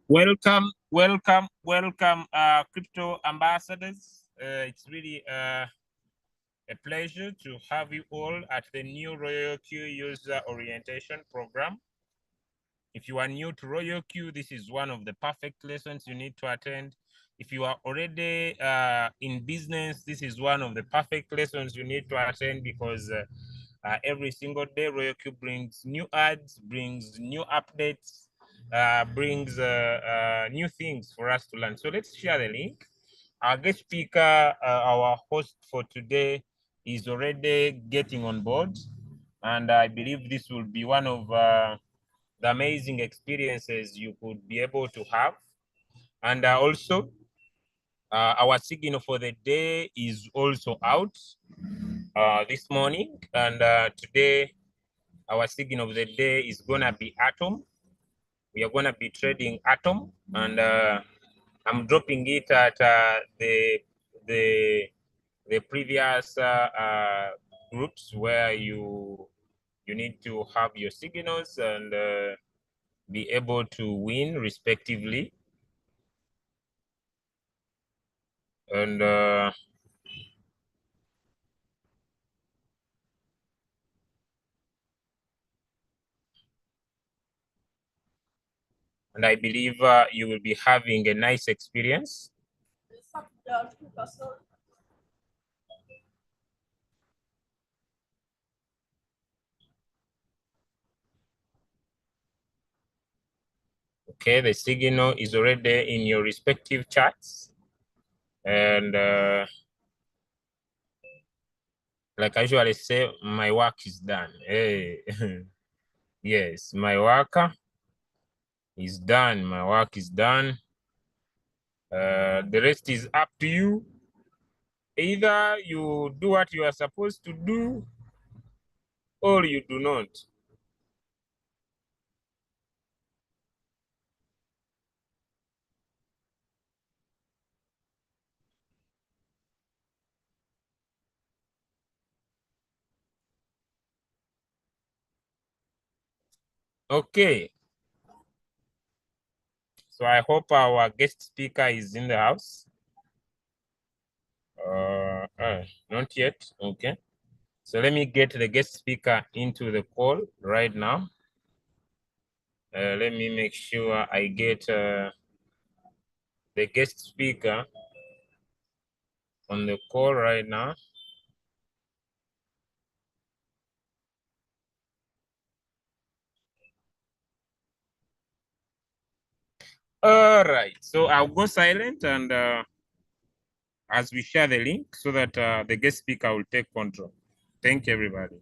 Welcome, welcome, welcome, crypto ambassadors. It's really a pleasure to have you all at the new Royalq user orientation program. If you are new to Royalq, this is one of the perfect lessons you need to attend. If you are already in business, this is one of the perfect lessons you need to attend because every single day Royalq brings new ads, brings new updates, brings new things for us to learn. So let's share the link. Our guest speaker, our host for today, is already getting on board, and I believe this will be one of the amazing experiences you could be able to have. And also, our signal for the day is also out this morning, and today our signal of the day is gonna be Atom. We are gonna be trading Atom, and I'm dropping it at the previous groups where you need to have your signals and be able to win respectively. And I believe you will be having a nice experience. Okay, the signal is already in your respective charts. And like I usually say, my work is done. Hey, yes, my work is done. My work is done. The rest is up to you. Either you do what you are supposed to do or you do not. Okay. So I hope our guest speaker is in the house. Not yet. Okay. So let me get the guest speaker into the call right now. Let me make sure I get the guest speaker on the call right now. All right. So I'll go silent and as we share the link so that the guest speaker will take control. Thank you, everybody.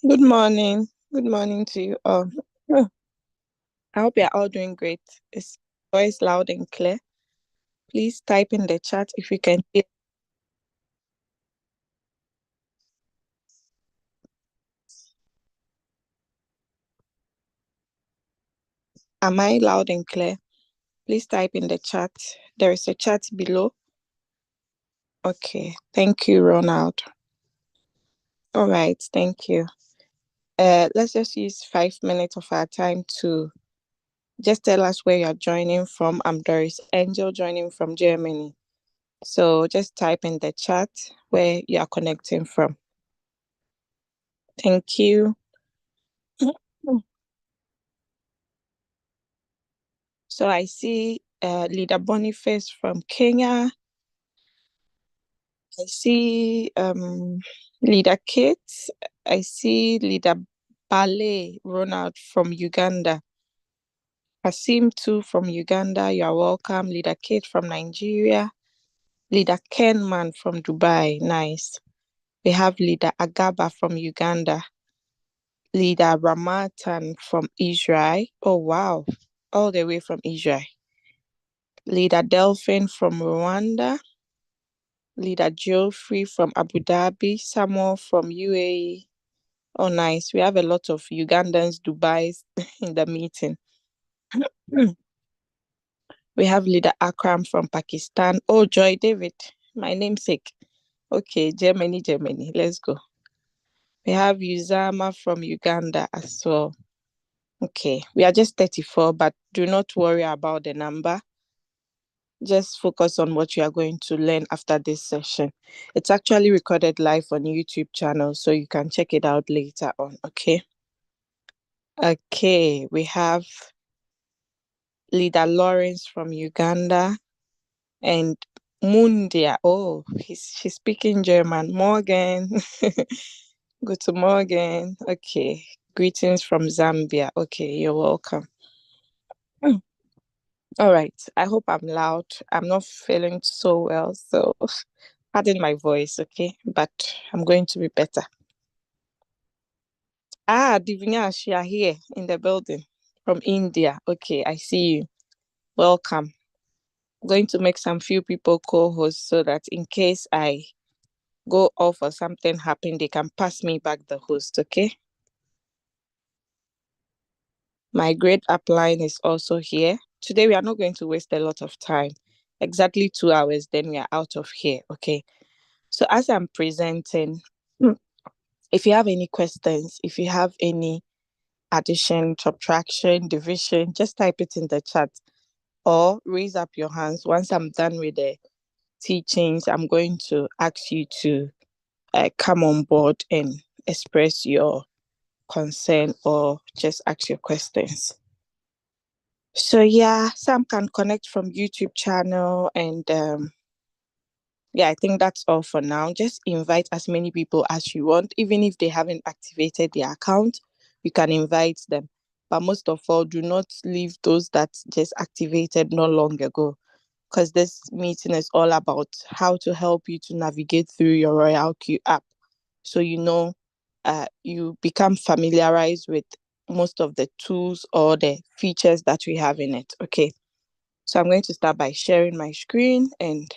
Good morning. Good morning to you all. Oh, I hope you're all doing great. Is voice loud and clear? Please type in the chat if you can hear. Am I loud and clear? Please type in the chat. There is a chat below. Okay. Thank you, Ronald. All right. Thank you. Let's just use 5 minutes of our time to just tell us where you're joining from. I'm Doris Angel joining from Germany. So just type in the chat where you are connecting from. Thank you. So I see Leader Boniface from Kenya. I see Leader Kate. I see Leader Ballet Ronald from Uganda. Kasim too from Uganda. You are welcome. Leader Kate from Nigeria. Leader Kenman from Dubai. Nice. We have Leader Agaba from Uganda. Leader Ramatan from Israel. Oh wow. All the way from Israel. Leader Delphine from Rwanda. Leader Geoffrey from Abu Dhabi, Samuel from UAE. Oh, nice. We have a lot of Ugandans, Dubai's in the meeting. We have Leader Akram from Pakistan. Oh, Joy David, my namesake. Okay, Germany, Germany. Let's go. We have Uzama from Uganda as well. Okay, we are just 34, but do not worry about the number. Just focus on what you are going to learn after this session. It's actually recorded live on YouTube channel, so you can check it out later on, okay? Okay, we have Leader Lawrence from Uganda and Mundia. Oh, she's speaking German. Morgan. Good morning. Okay. Greetings from Zambia. Okay, you're welcome. All right. I hope I'm loud. I'm not feeling so well, so pardon my voice, okay? But I'm going to be better. Ah, Divinash, you are here in the building from India. Okay, I see you. Welcome. I'm going to make some few people co-hosts so that in case I go off or something happen, they can pass me back the host, okay? My grade upline is also here. Today we are not going to waste a lot of time. Exactly 2 hours, then we are out of here, okay? So as I'm presenting, if you have any questions, if you have any addition, subtraction, division, just type it in the chat or raise up your hands. Once I'm done with the teachings, I'm going to ask you to come on board and express your concern or just ask your questions. So yeah, some can connect from YouTube channel and yeah, I think that's all for now. Just invite as many people as you want. Even if they haven't activated their account, you can invite them. But most of all, do not leave those that just activated not long ago, because this meeting is all about how to help you to navigate through your Royalq app. So you become familiarized with most of the tools or the features that we have in it. Okay. So I'm going to start by sharing my screen and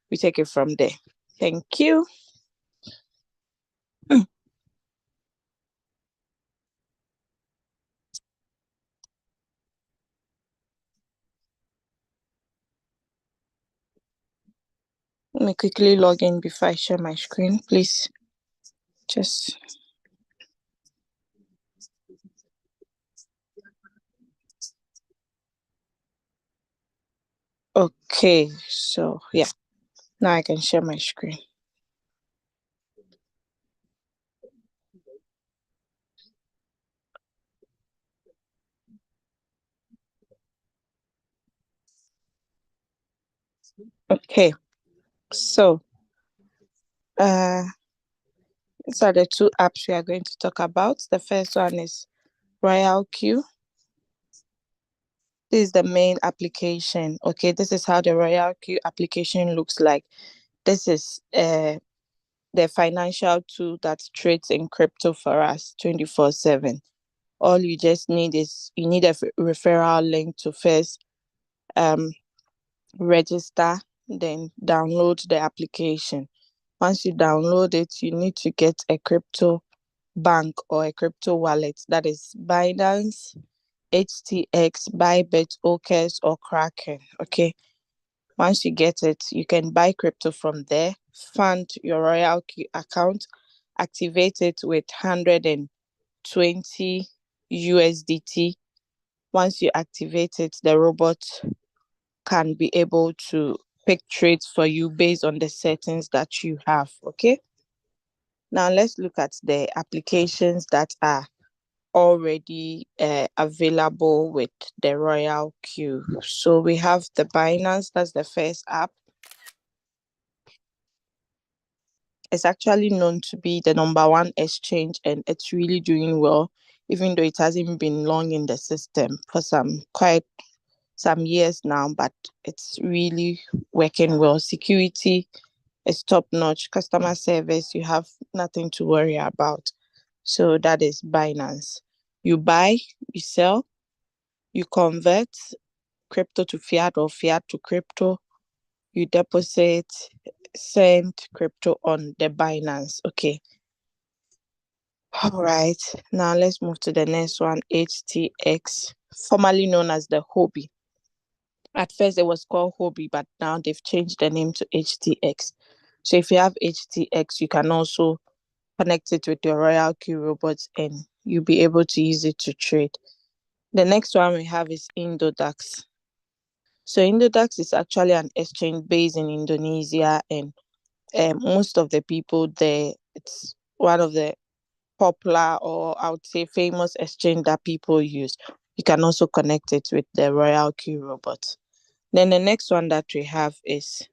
we take it from there. Thank you. Let me quickly log in before I share my screen, please. Just okay. So yeah, now I can share my screen. Okay. So these are the two apps we are going to talk about. The first one is Royalq. This is the main application. Okay, this is how the Royalq application looks like. This is the financial tool that trades in crypto for us 24/7. All you just need is you need a referral link to first um register, then download the application. Once you download it, you need to get a crypto bank or a crypto wallet, that is Binance, HTX, Bybit, OKS, or Kraken. Okay. Once you get it, you can buy crypto from there, fund your Royalq account, activate it with 120 USDT. Once you activate it, the robot can be able to pick trades for you based on the settings that you have. Okay. Now let's look at the applications that are already available with the Royalq. So we have the Binance, that's the first app. It's actually known to be the number one exchange and it's really doing well, even though it hasn't been long in the system for quite some years now, but it's really working well. Security is top notch. Customer service, you have nothing to worry about. So that is Binance. You buy, you sell, you convert crypto to fiat or fiat to crypto, you deposit, send crypto on the Binance. Okay. All right. Now let's move to the next one, HTX, formerly known as the Hobby. At first it was called Hobby, but now they've changed the name to HTX. So if you have HTX, you can also connect it with your Royalq robots and you'll be able to use it to trade. The next one we have is Indodax. So Indodax is actually an exchange based in Indonesia, and most of the people there, it's one of the popular, or I would say famous exchange that people use. You can also connect it with the Royalq robot. Then the next one that we have is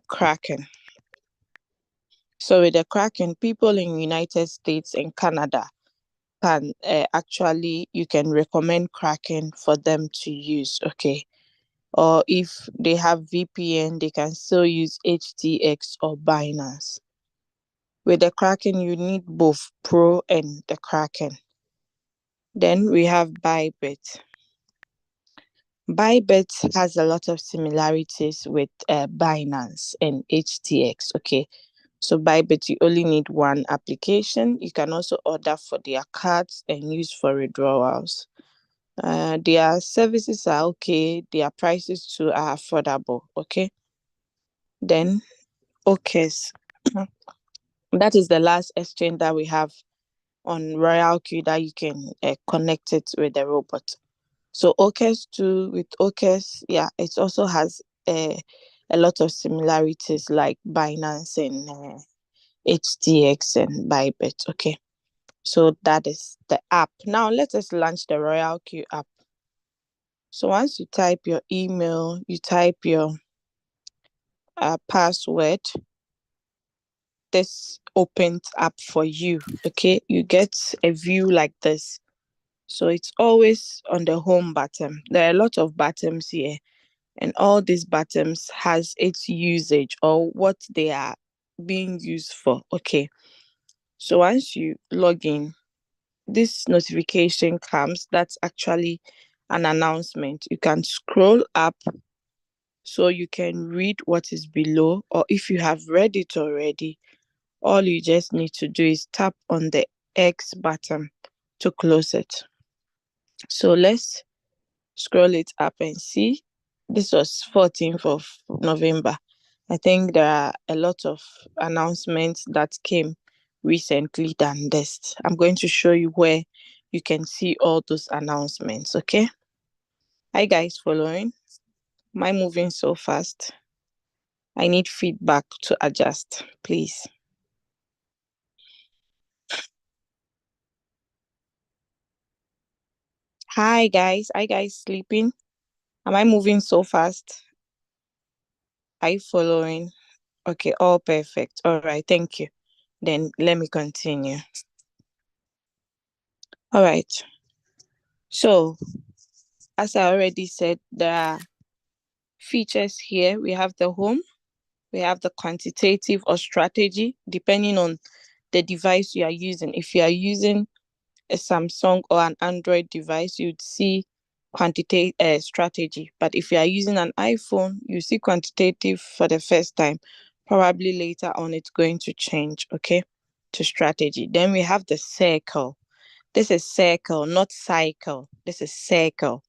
Kraken. So with the Kraken, people in United States and Canada can actually, you can recommend Kraken for them to use. Okay. Or if they have VPN, they can still use HTX or Binance. With the Kraken, you need both Pro and the Kraken. Then we have Bybit. Bybit has a lot of similarities with Binance and HTX. Okay, so Bybit, you only need one application. You can also order for their cards and use for withdrawals. Their services are okay. Their prices too are affordable. Okay, then OKS. That is the last exchange that we have on Royalq that you can connect it with the robot. So OKS too, with OKS, yeah, it also has a lot of similarities like Binance and HTX and Bybit. Okay, so that is the app. Now let us launch the Royalq app. So once you type your email, you type your password, this opens up for you. Okay, you get a view like this. So it's always on the home button. There are a lot of buttons here, and all these buttons has its usage or what they are being used for. Okay, so once you log in, this notification comes. That's actually an announcement. You can scroll up so you can read what is below, or if you have read it already, all you just need to do is tap on the X button to close it. So let's scroll it up and see. This was 14th of November. I think there are a lot of announcements that came recently than this. I'm going to show you where you can see all those announcements. Okay. Hi guys, following? Am I moving so fast? I need feedback to adjust, please. Hi guys. Hi guys, sleeping? Am I moving so fast? Are you following? Okay, all perfect. All right, thank you. Then let me continue. All right. So, as I already said, there are features here. We have the home, We have the quantitative or strategy, depending on the device you are using. If you are using a Samsung or an Android device, you'd see quantitative strategy. But if you are using an iPhone, you see quantitative for the first time. Probably later on, it's going to change, okay, to strategy. Then we have the circle. This is circle, not cycle. This is circle.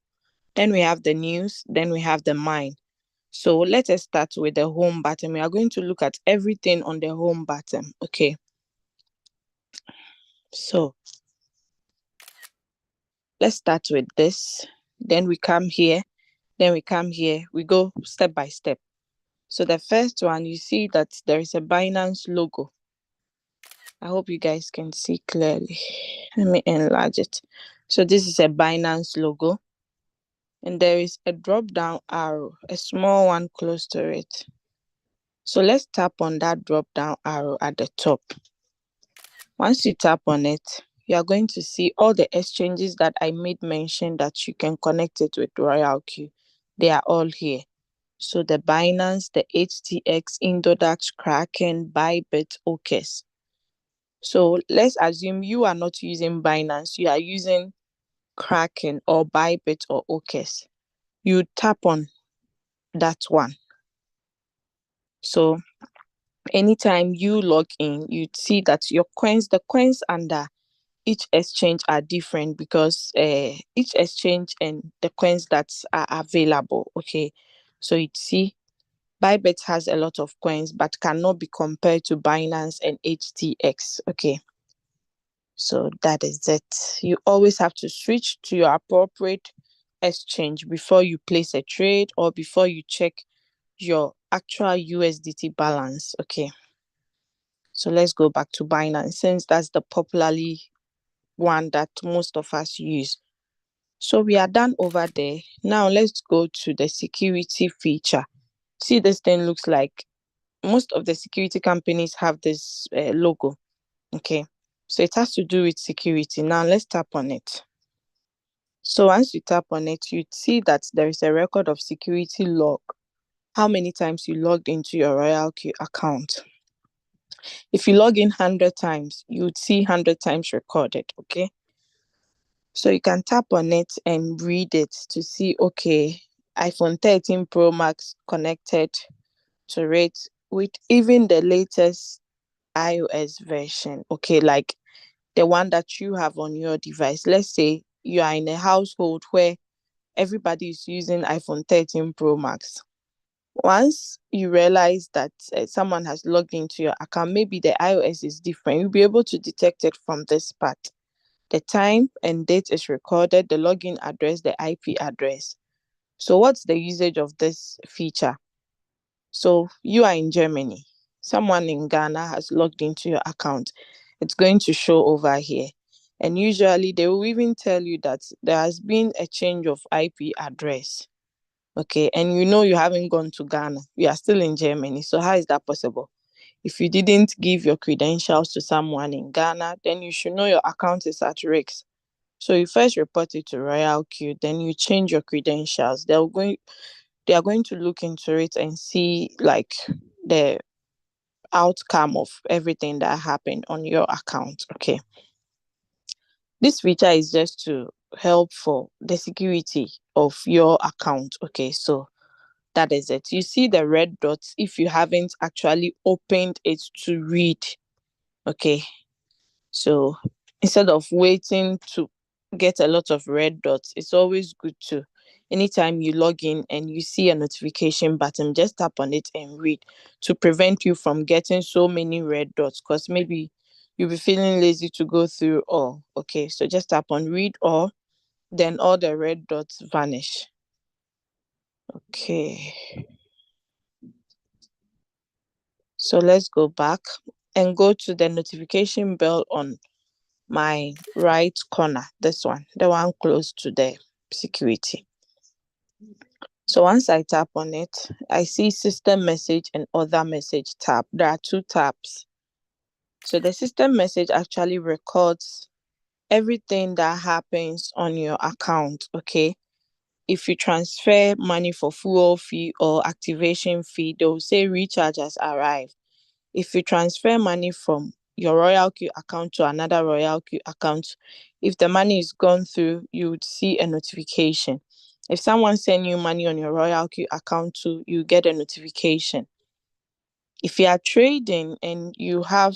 Then we have the news. Then we have the mind. So let us start with the home button. We are going to look at everything on the home button, okay? So let's start with this. Then we come here. Then we come here. We go step by step. So the first one, you see that there is a Binance logo. I hope you guys can see clearly. Let me enlarge it. So this is a Binance logo. And there is a drop down arrow, a small one close to it. So let's tap on that drop down arrow at the top. Once you tap on it, you are going to see all the exchanges that I made mention that you can connect it with Royalq. They are all here. So the Binance, the HTX, Indodax, Kraken, Bybit, OKES. So let's assume you are not using Binance, you are using Kraken or Bybit or OKES. You tap on that one. So anytime you log in, you see that your coins, the coins under each exchange are different because each exchange and the coins that are available, okay? So you see Bybit has a lot of coins but cannot be compared to Binance and HTX, okay? So that is it. You always have to switch to your appropriate exchange before you place a trade or before you check your actual USDT balance, okay? So let's go back to Binance since that's the popularly one that most of us use. So we are done over there. Now let's go to the security feature. See, this thing looks like most of the security companies have this logo. Okay. So it has to do with security. Now let's tap on it. So once you tap on it, you see that there is a record of security log. How many times you logged into your Royalq account. If you log in 100 times, you would see 100 times recorded. Okay. So you can tap on it and read it to see, okay, iPhone 13 Pro Max connected to it with even the latest iOS version, okay, like the one that you have on your device. Let's say you are in a household where everybody is using iPhone 13 Pro Max. Once you realize that someone has logged into your account, maybe the iOS is different, you'll be able to detect it from this part. The time and date is recorded, the login address, the IP address. So what's the usage of this feature? So you are in Germany. Someone in Ghana has logged into your account. It's going to show over here. And usually they will even tell you that there has been a change of IP address. Okay. And you know you haven't gone to Ghana. You are still in Germany. So how is that possible? If you didn't give your credentials to someone in Ghana, then you should know your account is at risk. So you first report it to Royalq, then you change your credentials. They are going to look into it and see like the outcome of everything that happened on your account. Okay. This feature is just to help for the security of your account. Okay, so that is it. You see the red dots if you haven't actually opened it to read. Okay, so instead of waiting to get a lot of red dots, it's always good to, anytime you log in and you see a notification button, just tap on it and read to prevent you from getting so many red dots because maybe you'll be feeling lazy to go through all. Okay, so just tap on read all, then all the red dots vanish. Okay, so let's go back and go to the notification bell on my right corner, this one, the one close to the security. So once I tap on it, I see system message and other message tab. There are two tabs. So the system message actually records everything that happens on your account, okay? if you transfer money for fuel fee or activation fee, they'll say recharge has arrived. If you transfer money from your Royalq account to another Royalq account, if the money is gone through, you would see a notification. If someone send you money on your Royalq account too, you get a notification. If you are trading and you have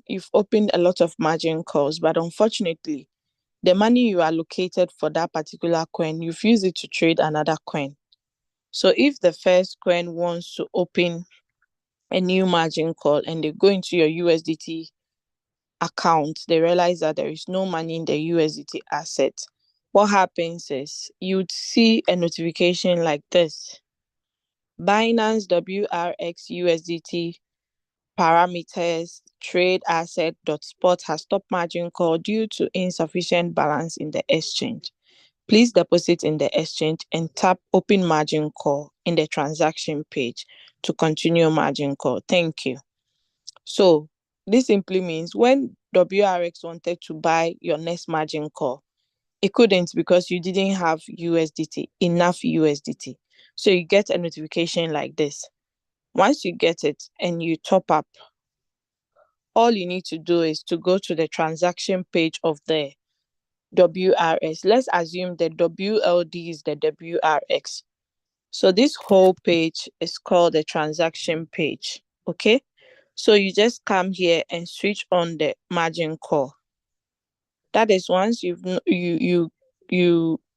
you've opened a lot of margin calls, but unfortunately, the money you allocated for that particular coin, you've used it to trade another coin. So if the first coin wants to open a new margin call and they go into your USDT account, they realize that there is no money in the USDT asset. What happens is you'd see a notification like this: Binance WRX USDT parameters trade asset dot spot has stopped margin call due to insufficient balance in the exchange. Please deposit in the exchange and tap open margin call in the transaction page to continue margin call. Thank you. So this simply means when WRX wanted to buy your next margin call, it couldn't because you didn't have enough USDT. So you get a notification like this. Once you get it and you top up, all you need to do is to go to the transaction page of the WRX. Let's assume the WLD is the WRX. So this whole page is called the transaction page. Okay. So you just come here and switch on the margin call. That is once you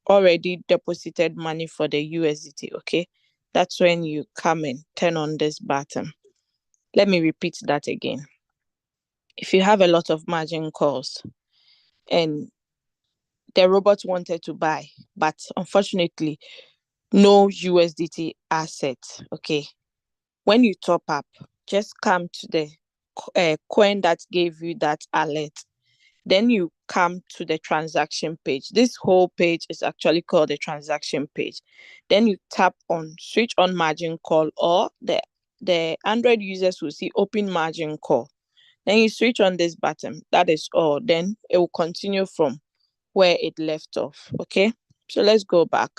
already deposited money for the USDT. Okay. That's when you come and turn on this button. Let me repeat that again. If you have a lot of margin calls and the robot wanted to buy, but unfortunately, no USDT asset. Okay. When you top up, just come to the coin that gave you that alert. Then you come to the transaction page. This whole page is actually called the transaction page. Then you tap on switch on margin call, or the Android users will see open margin call. Then you switch on this button. That is all. Then it will continue from where it left off. Okay. So let's go back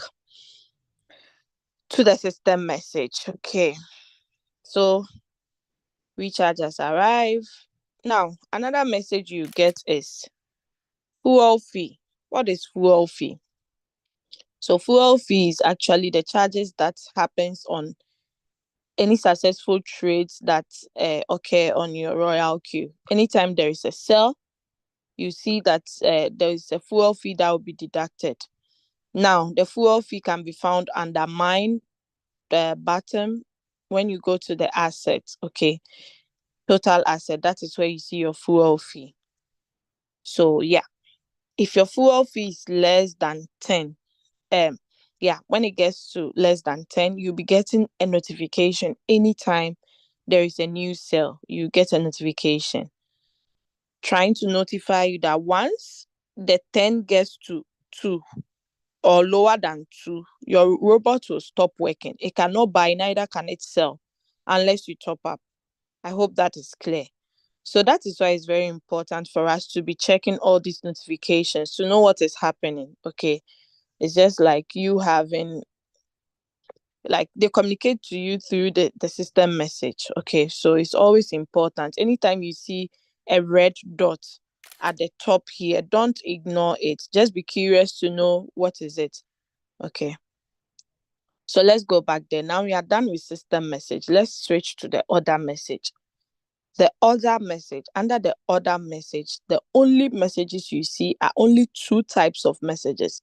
to the system message. Okay. So recharge has arrived. Now, another message you get is fuel fee. What is fuel fee? So fuel fee is actually the charges that happens on any successful trades that occur on your Royalq. Anytime there is a sell, you see that there is a fuel fee that will be deducted. Now, the fuel fee can be found under mine bottom when you go to the assets. Okay, total asset. That is where you see your fuel fee. So yeah, if your fuel fee is less than 10, when it gets to less than 10, you'll be getting a notification anytime there is a new sale. You get a notification trying to notify you that once the 10 gets to 2 or lower than 2, your robot will stop working. It cannot buy, neither can it sell unless you top up. I hope that is clear. So that is why it's very important for us to be checking all these notifications to know what is happening. Okay. It's just like you having, like, they communicate to you through the system message. Okay. So it's always important. Anytime you see a red dot at the top here, don't ignore it. Just be curious to know what is it. Okay. So let's go back there. Now we are done with system message. Let's switch to the order message. The order message, under the order message, the only messages you see are only 2 types of messages.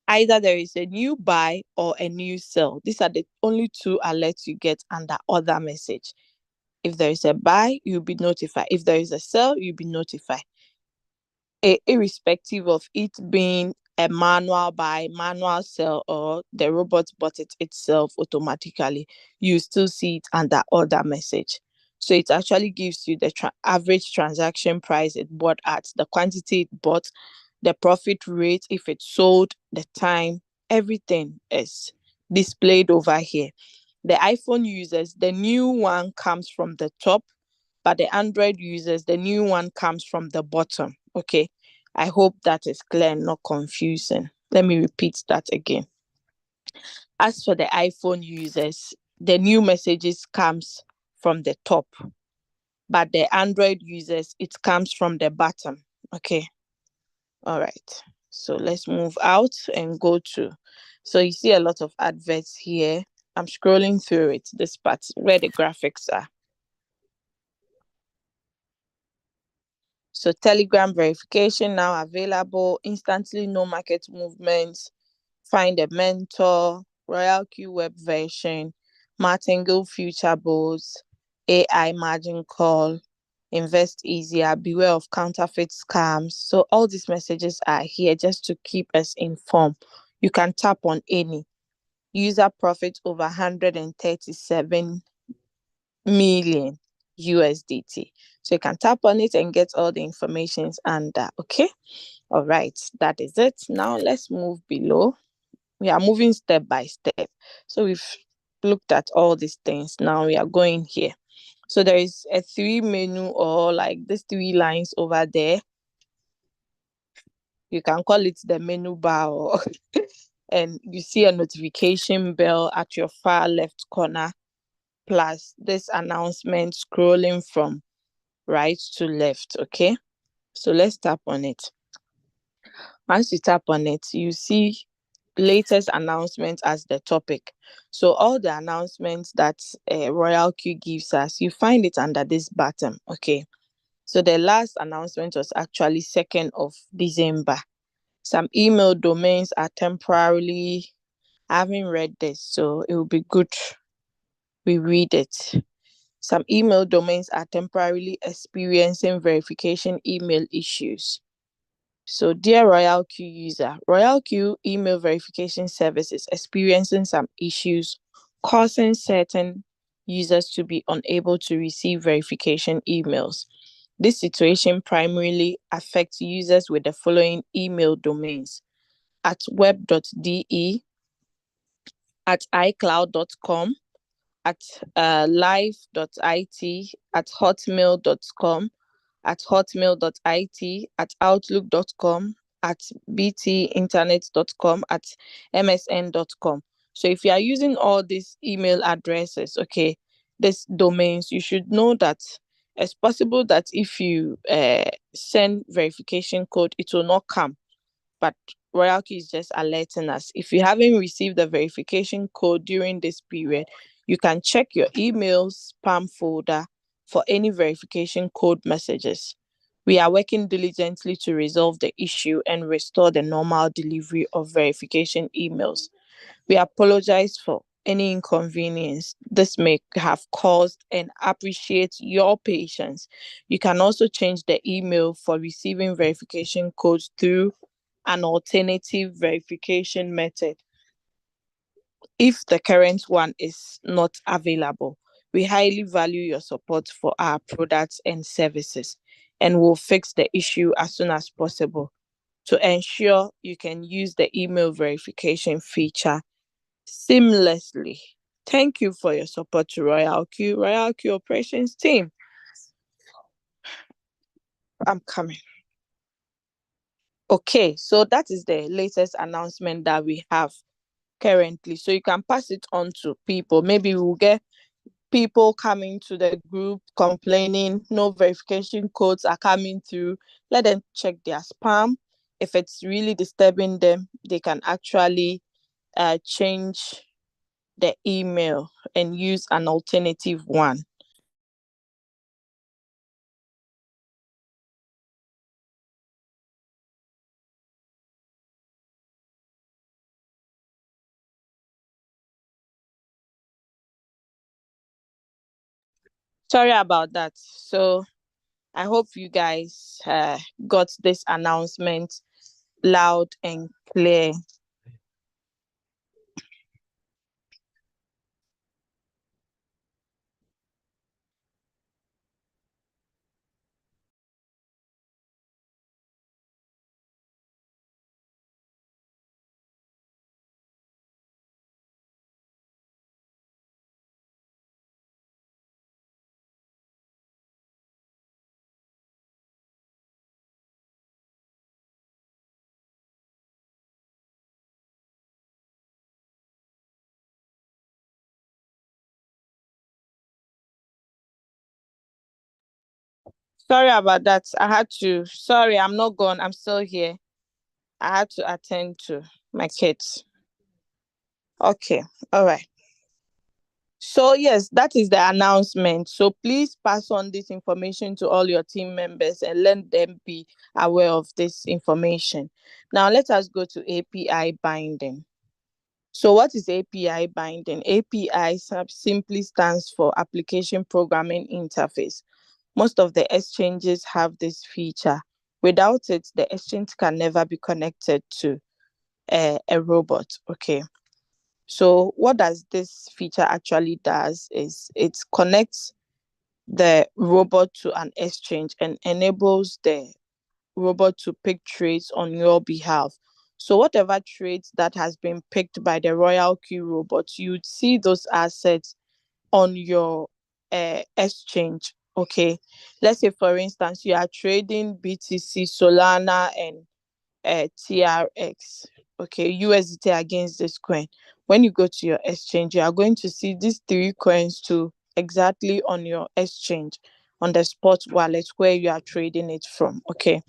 Either there is a new buy or a new sell. These are the only 2 alerts you get under order message. If there is a buy, you'll be notified. If there is a sell, you'll be notified. Irrespective of it being a manual buy, manual sell, or the robot bought it itself automatically, you still see it under order message. So it actually gives you the average transaction price it bought at, the quantity it bought, the profit rate, if it's sold, the time, everything is displayed over here. The iPhone users, the new one comes from the top, but the Android users, the new one comes from the bottom. Okay. I hope that is clear, not confusing. Let me repeat that again. As for the iPhone users, the new messages comes from the top, but the Android users, it comes from the bottom. Okay. All right. So let's move out and go to. So you see a lot of adverts here. I'm scrolling through it, this part where the graphics are. So Telegram verification now available, instantly no market movements, find a mentor, Royalq web version, Martingale future bulls, AI margin call, invest easier, beware of counterfeit scams. So all these messages are here just to keep us informed. You can tap on any. User profit over 137 million USDT. So you can tap on it and get all the informations under. Okay. All right. That is it. Now let's move below. We are moving step by step. So we've looked at all these things. Now we are going here. So there is a three menu, or like these three lines over there. You can call it the menu bar, or and you see a notification bell at your far left corner, plus this announcement scrolling from right to left. Okay. So let's tap on it. Once you tap on it, you see latest announcements as the topic. So all the announcements that Royalq gives us, you find it under this button. Okay. So the last announcement was actually 2nd of December. Some email domains are temporarily, I haven't read this, so it will be good we read it. Some email domains are temporarily experiencing verification email issues. So, dear Royalq user, Royalq email verification service is experiencing some issues, causing certain users to be unable to receive verification emails. This situation primarily affects users with the following email domains: at web.de, at icloud.com, at live.it, at hotmail.com, at hotmail.it, at outlook.com, at btinternet.com, at msn.com. So if you are using all these email addresses, okay, these domains, you should know that it's possible that if you send verification code, it will not come. But Royalq is just alerting us. If you haven't received the verification code during this period, you can check your email spam folder for any verification code messages. We are working diligently to resolve the issue and restore the normal delivery of verification emails. We apologize for any inconvenience this may have caused and appreciate your patience. You can also change the email for receiving verification codes through an alternative verification method if the current one is not available. We highly value your support for our products and services, and will fix the issue as soon as possible to ensure you can use the email verification feature seamlessly. Thank you for your support to Royalq operations team. I'm coming. Okay, so that is the latest announcement that we have currently. So you can pass it on to people. Maybe we'll get people coming to the group complaining no verification codes are coming through. Let them check their spam. If it's really disturbing them, they can actually change the email and use an alternative one. Sorry about that. So I hope you guys got this announcement loud and clear. Sorry about that. Sorry, I'm not gone. I'm still here. I had to attend to my kids. Okay. All right. So, yes, that is the announcement. So, please pass on this information to all your team members and let them be aware of this information. Now, let us go to API binding. So, what is API binding? API simply stands for Application Programming Interface. Most of the exchanges have this feature. Without it, the exchange can never be connected to a robot. Okay. So what does this feature actually does is it connects the robot to an exchange and enables the robot to pick trades on your behalf. So whatever trades that has been picked by the Royalq robot, you'd see those assets on your exchange. Okay. Let's say for instance you are trading BTC, Solana, and TRX, okay, USDT against this coin. When you go to your exchange, you are going to see these three coins too exactly on your exchange, on the spot wallet where you are trading it from. Okay.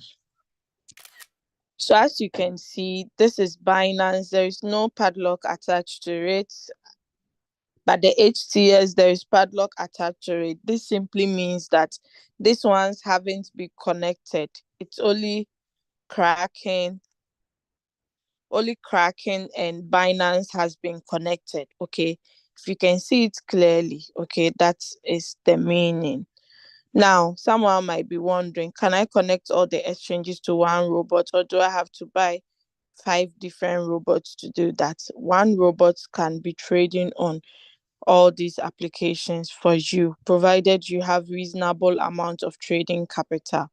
So as you can see, this is Binance. There is no padlock attached to it. But the HTS, there is padlock attached to it. This simply means that these ones haven't been connected. It's only Kraken and Binance has been connected. Okay. If you can see it clearly, okay, that is the meaning. Now, someone might be wondering, can I connect all the exchanges to one robot, or do I have to buy 5 different robots to do that? One robot can be trading on all these applications for you, provided you have reasonable amount of trading capital.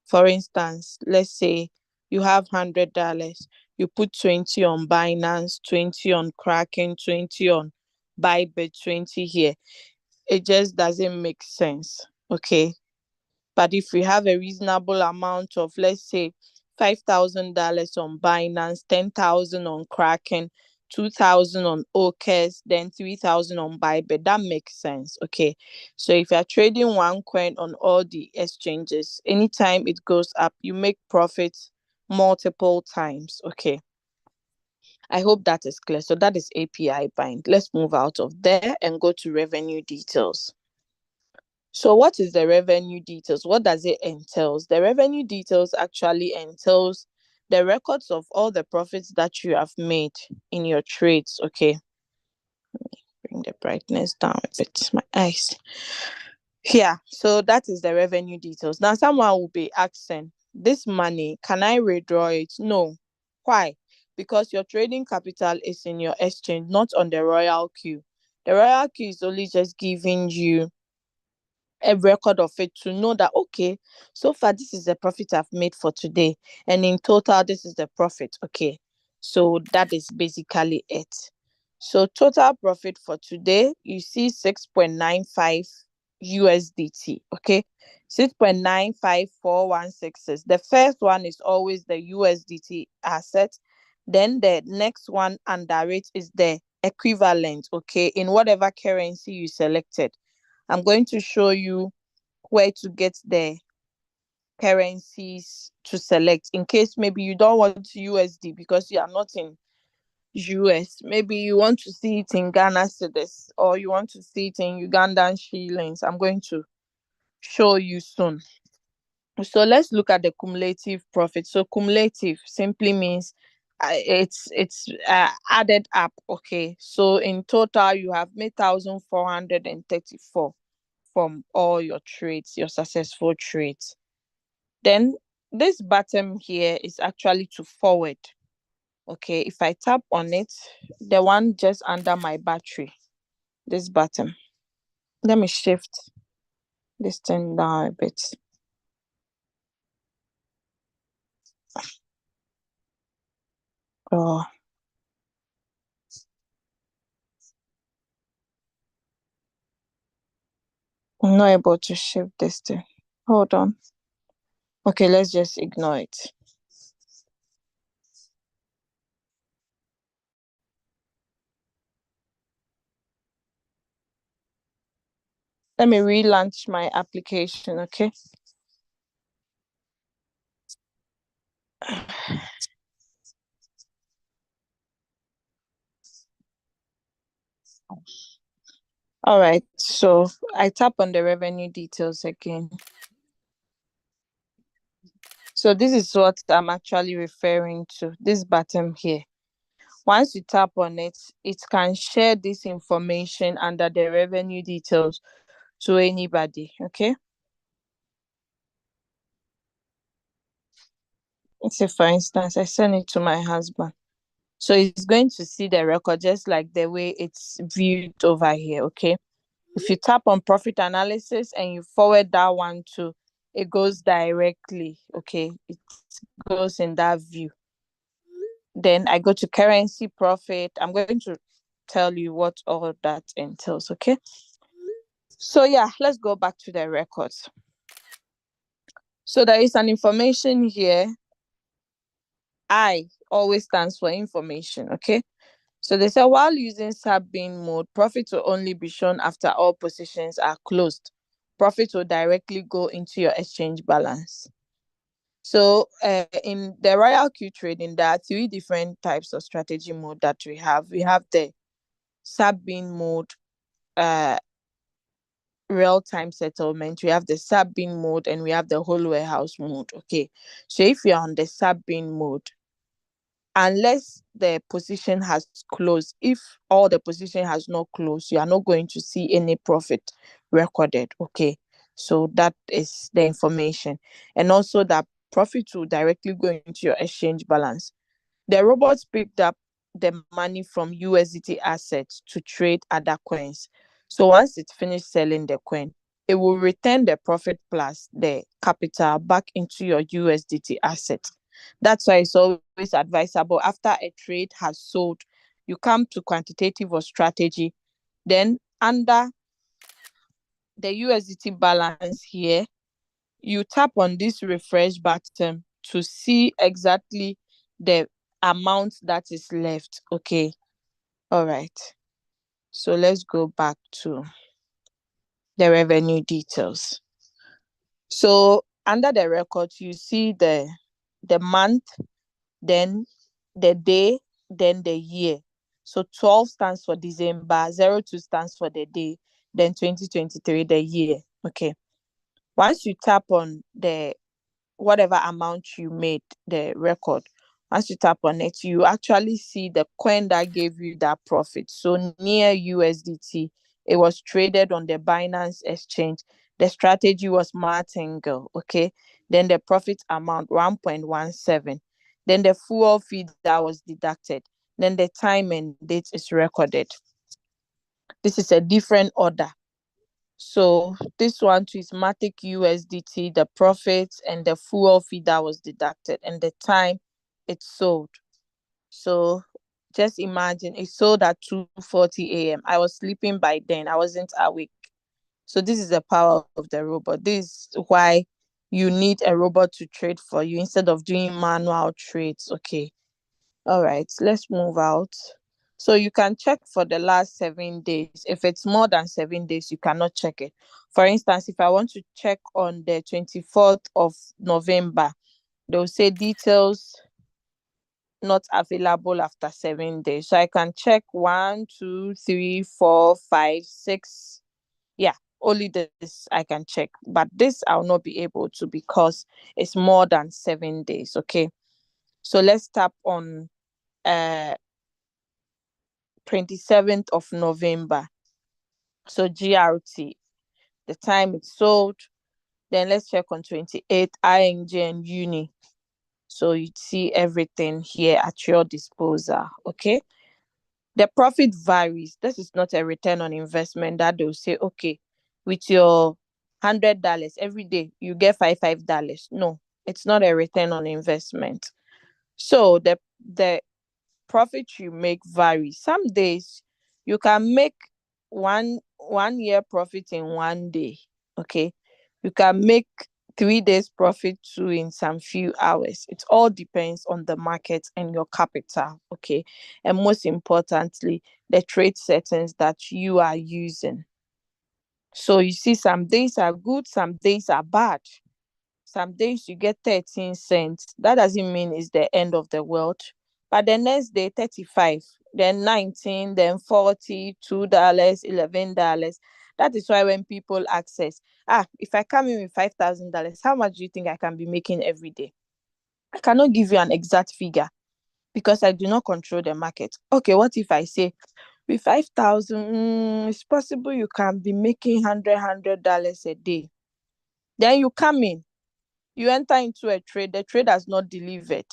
For instance, let's say you have $100, you put 20 on Binance, 20 on Kraken, 20 on Bybit, 20 here. It just doesn't make sense. Okay. But if we have a reasonable amount of, let's say, $5,000 on Binance, 10,000 on Kraken, 2,000 on OKS, then 3,000 on Bybit, that makes sense. Okay. So if you're trading one coin on all the exchanges, anytime it goes up, you make profits multiple times. Okay. I hope that is clear. So that is API bind. Let's move out of there and go to revenue details. So what is the revenue details? What does it entails? The revenue details actually entails the records of all the profits that you have made in your trades. Okay. Bring the brightness down a bit. My eyes. Yeah. So that is the revenue details. Now someone will be asking, this money, can I withdraw it? No. Why? Because your trading capital is in your exchange, not on the Royalq. The Royalq is only just giving you a record of it to know that, okay, so far this is the profit I've made for today, and in total this is the profit. Okay, so that is basically it. So total profit for today, you see 6.95 USDT. Okay, 6.954166. The first one is always the USDT asset, then the next one under it is the equivalent, okay, in whatever currency you selected. I'm going to show you where to get the currencies to select in case maybe you don't want USD because you are not in US. Maybe you want to see it in Ghana cedis or you want to see it in Ugandan shillings. I'm going to show you soon. So let's look at the cumulative profit. So cumulative simply means it's added up. Okay, so in total you have made 1,434 from all your trades, your successful trades. Then this button here is actually to forward. Okay, if I tap on it, the one just under my battery, this button. Let me shift this thing down a bit. Oh, I'm not able to shift this thing. Hold on. Okay, let's just ignore it. Let me relaunch my application, okay? All right, so I tap on the revenue details again. So this is what I'm actually referring to, this button here. Once you tap on it, it can share this information under the revenue details to anybody, okay? Let's say, for instance, I send it to my husband. So he's going to see the record just like the way it's viewed over here, okay? If you tap on profit analysis and you forward that one to, it goes directly, okay? It goes in that view. Then I go to currency profit. I'm going to tell you what all that entails, okay? So yeah, let's go back to the records. So there is an information here. I always stands for information, okay? So they say while using sub-bin mode, profit will only be shown after all positions are closed. Profit will directly go into your exchange balance. So in the Royalq trading, there are three different types of strategy mode that we have. We have the sub-bin mode, real-time settlement, we have the sub-bin mode, and we have the whole warehouse mode, okay? So if you're on the sub-bin mode, unless the position has closed, if all the position has not closed, you are not going to see any profit recorded, okay? So that is the information. And also that profit will directly go into your exchange balance. The robots picked up the money from USDT assets to trade other coins. So once it finished selling the coin, it will return the profit plus the capital back into your USDT asset. That's why it's always advisable after a trade has sold, you come to quantitative or strategy. Then under the USDT balance here, you tap on this refresh button to see exactly the amount that is left, okay? All right, so let's go back to the revenue details. So under the record, you see the month, then the day, then the year. So 12 stands for December, 02 stands for the day, then 2023 the year, okay? Once you tap on the whatever amount you made, the record, once you tap on it, you actually see the coin that gave you that profit. So near USDT, it was traded on the Binance exchange. The strategy was martingale, okay? Then the profit amount 1.17. Then the fuel fee that was deducted. Then the time and date is recorded. This is a different order. So this one too is Matic USDT, the profits and the fuel fee that was deducted and the time it sold. So just imagine it sold at 2:40 a.m. I was sleeping by then. I wasn't awake. So this is the power of the robot. This is why you need a robot to trade for you instead of doing manual trades. Okay. All right, let's move out. So you can check for the last 7 days. If it's more than 7 days, you cannot check it. For instance, if I want to check on the 24th of November, they'll say details not available after 7 days. So I can check 1, 2, 3, 4, 5, 6. Yeah, only this I can check. But this I'll not be able to because it's more than 7 days. Okay. So let's tap on 27th of November. So GRT, the time it's sold. Then let's check on 28th, ING and Uni. So you see everything here at your disposal. Okay. The profit varies. This is not a return on investment that they'll say, okay, with your $100 every day, you get $5. No, it's not a return on investment. So the profit you make varies. Some days you can make one year profit in one day. Okay. You can make 3 days profit too in some few hours. It all depends on the market and your capital. Okay. And most importantly, the trade settings that you are using. So you see, some days are good, some days are bad. Some days you get 13 cents. That doesn't mean it's the end of the world. But the next day, 35, then 19, then 40, $2, $11. That is why when people access, if I come in with $5,000, how much do you think I can be making every day? I cannot give you an exact figure because I do not control the market. Okay, what if I say with 5,000, it's possible you can be making $100 a day. Then you come in, you enter into a trade, the trade has not delivered.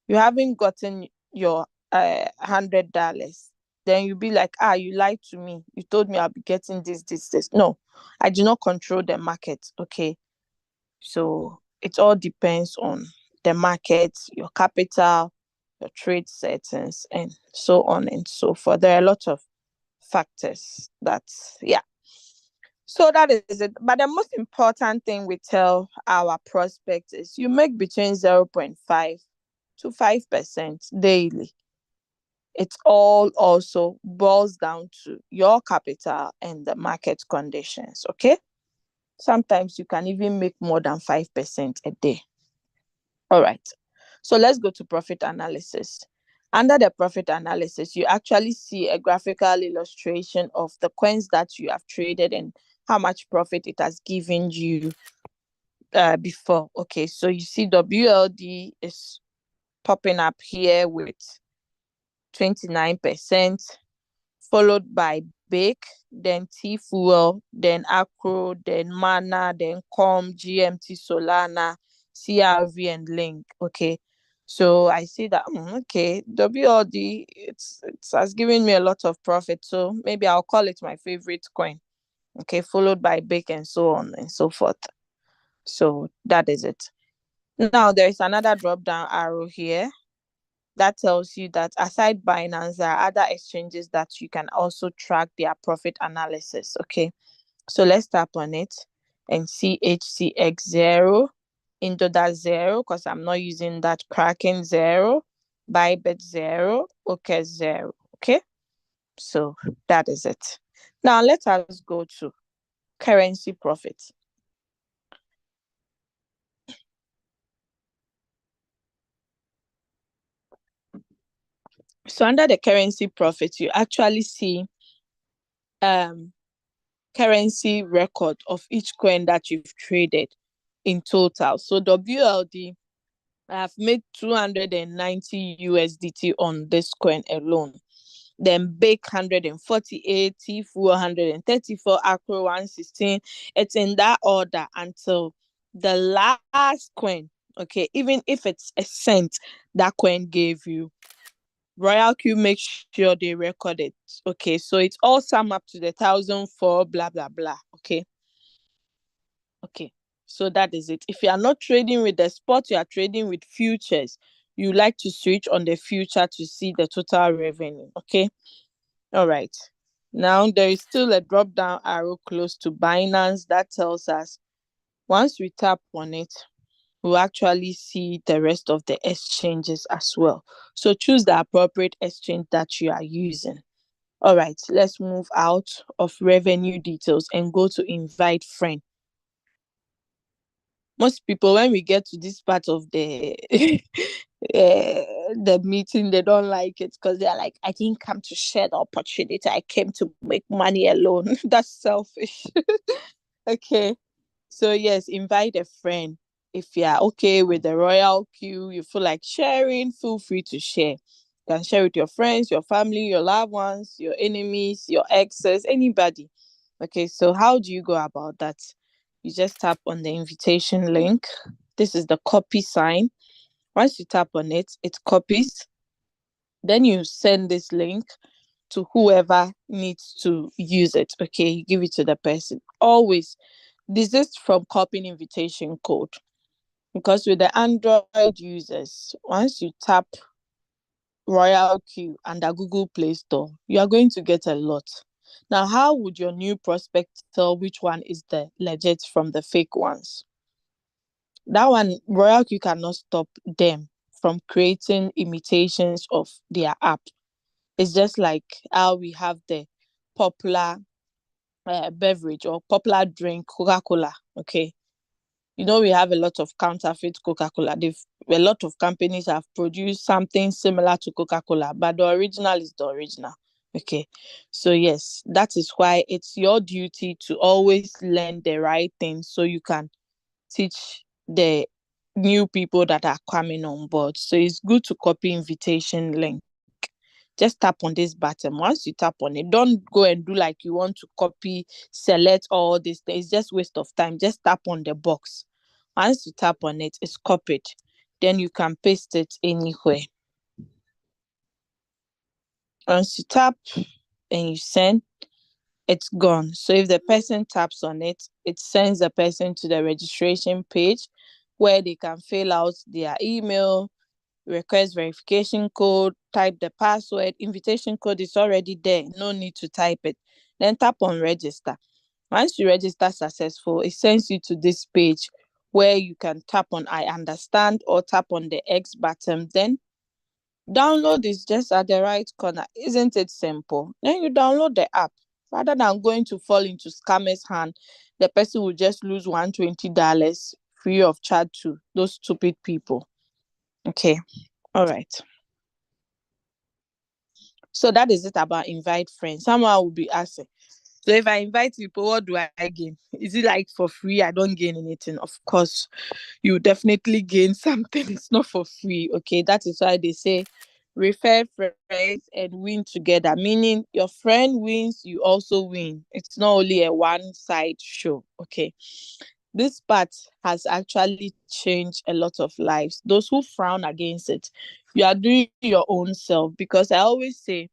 You haven't gotten your $100. Then you be like, you lied to me. You told me I'll be getting this. No, I do not control the market. Okay. So it all depends on the market, your capital, your trade settings, and so on and so forth. There are a lot of factors that, yeah. So that is it. But the most important thing we tell our prospects is you make between 0.5 to 5% daily. It all also boils down to your capital and the market conditions. Okay. Sometimes you can even make more than 5% a day. All right. So let's go to profit analysis. Under the profit analysis, you actually see a graphical illustration of the coins that you have traded and how much profit it has given you before. Okay, so you see WLD is popping up here with 29%, followed by Bake, then T Fuel, then Acro, then Mana, then GMT Solana, CRV, and Link. Okay. So I see that okay, WLD it has given me a lot of profit. So maybe I'll call it my favorite coin. Okay, followed by Bake and so on and so forth. So that is it. Now there is another drop down arrow here that tells you that aside Binance, there are other exchanges that you can also track their profit analysis. Okay, so let's tap on it and see HCX0, Indoda 0, because I'm not using that, Kraken 0, Bybit 0, OK 0. Okay, so that is it. Now let us go to currency profit. So under the currency profit, you actually see currency record of each coin that you've traded in total. So WLD, I have made 290 USDT on this coin alone. Then Bake 148, T4 134, Acro 116. It's in that order until the last coin. Okay, even if it's a cent that coin gave you, Royalq make sure they record it. Okay, so it's all sum up to the 1,004, blah blah blah. Okay. Okay. So that is it. If you are not trading with the spot, you are trading with futures. You like to switch on the future to see the total revenue. Okay. All right. Now there is still a drop down arrow close to Binance that tells us once we tap on it, we'll actually see the rest of the exchanges as well. So choose the appropriate exchange that you are using. All right, let's move out of revenue details and go to invite friend. Most people, when we get to this part of the meeting, they don't like it because they're like, I didn't come to share the opportunity. I came to make money alone. That's selfish. Okay. So yes, invite a friend. If you're okay with the Royalq, you feel like sharing, feel free to share. You can share with your friends, your family, your loved ones, your enemies, your exes, anybody. Okay, so how do you go about that? You just tap on the invitation link. This is the copy sign. Once you tap on it, it copies. Then you send this link to whoever needs to use it. Okay, you give it to the person. Always desist from copying invitation code, because with the Android users, once you tap Royalq under Google Play Store, you are going to get a lot. Now, how would your new prospect tell which one is the legit from the fake ones? That one, Royalq cannot stop them from creating imitations of their app. It's just like how we have the popular beverage or popular drink, Coca-Cola. Okay. We have a lot of counterfeit Coca-Cola. A lot of companies have produced something similar to Coca-Cola, but the original is the original. Okay. So yes, that is why it's your duty to always learn the right thing so you can teach the new people that are coming on board. So it's good to copy invitation link. Just tap on this button. Once you tap on it, don't go and do like you want to copy, select all this. It's just waste of time. Just tap on the box. Once you tap on it, it's copied. Then you can paste it anywhere. Once you tap and you send, it's gone. So if the person taps on it, it sends the person to the registration page where they can fill out their email, request verification code, type the password. Invitation code is already there. No need to type it. Then tap on register. Once you register successful, it sends you to this page where you can tap on I understand or tap on the X button. Then download is just at the right corner. Isn't it simple? Then you download the app. Rather than going to fall into scammers' hand, the person will just lose $120 free of charge to those stupid people. Okay. All right. So that is it about invite friends. Someone will be asking, so if I invite people, what do I gain? Is it like for free? I don't gain anything. Of course, you definitely gain something. It's not for free. Okay. That is why they say refer friends and win together. Meaning your friend wins, you also win. It's not only a one-side show. Okay. This part has actually changed a lot of lives. Those who frown against it, you are doing your own self, because I always say,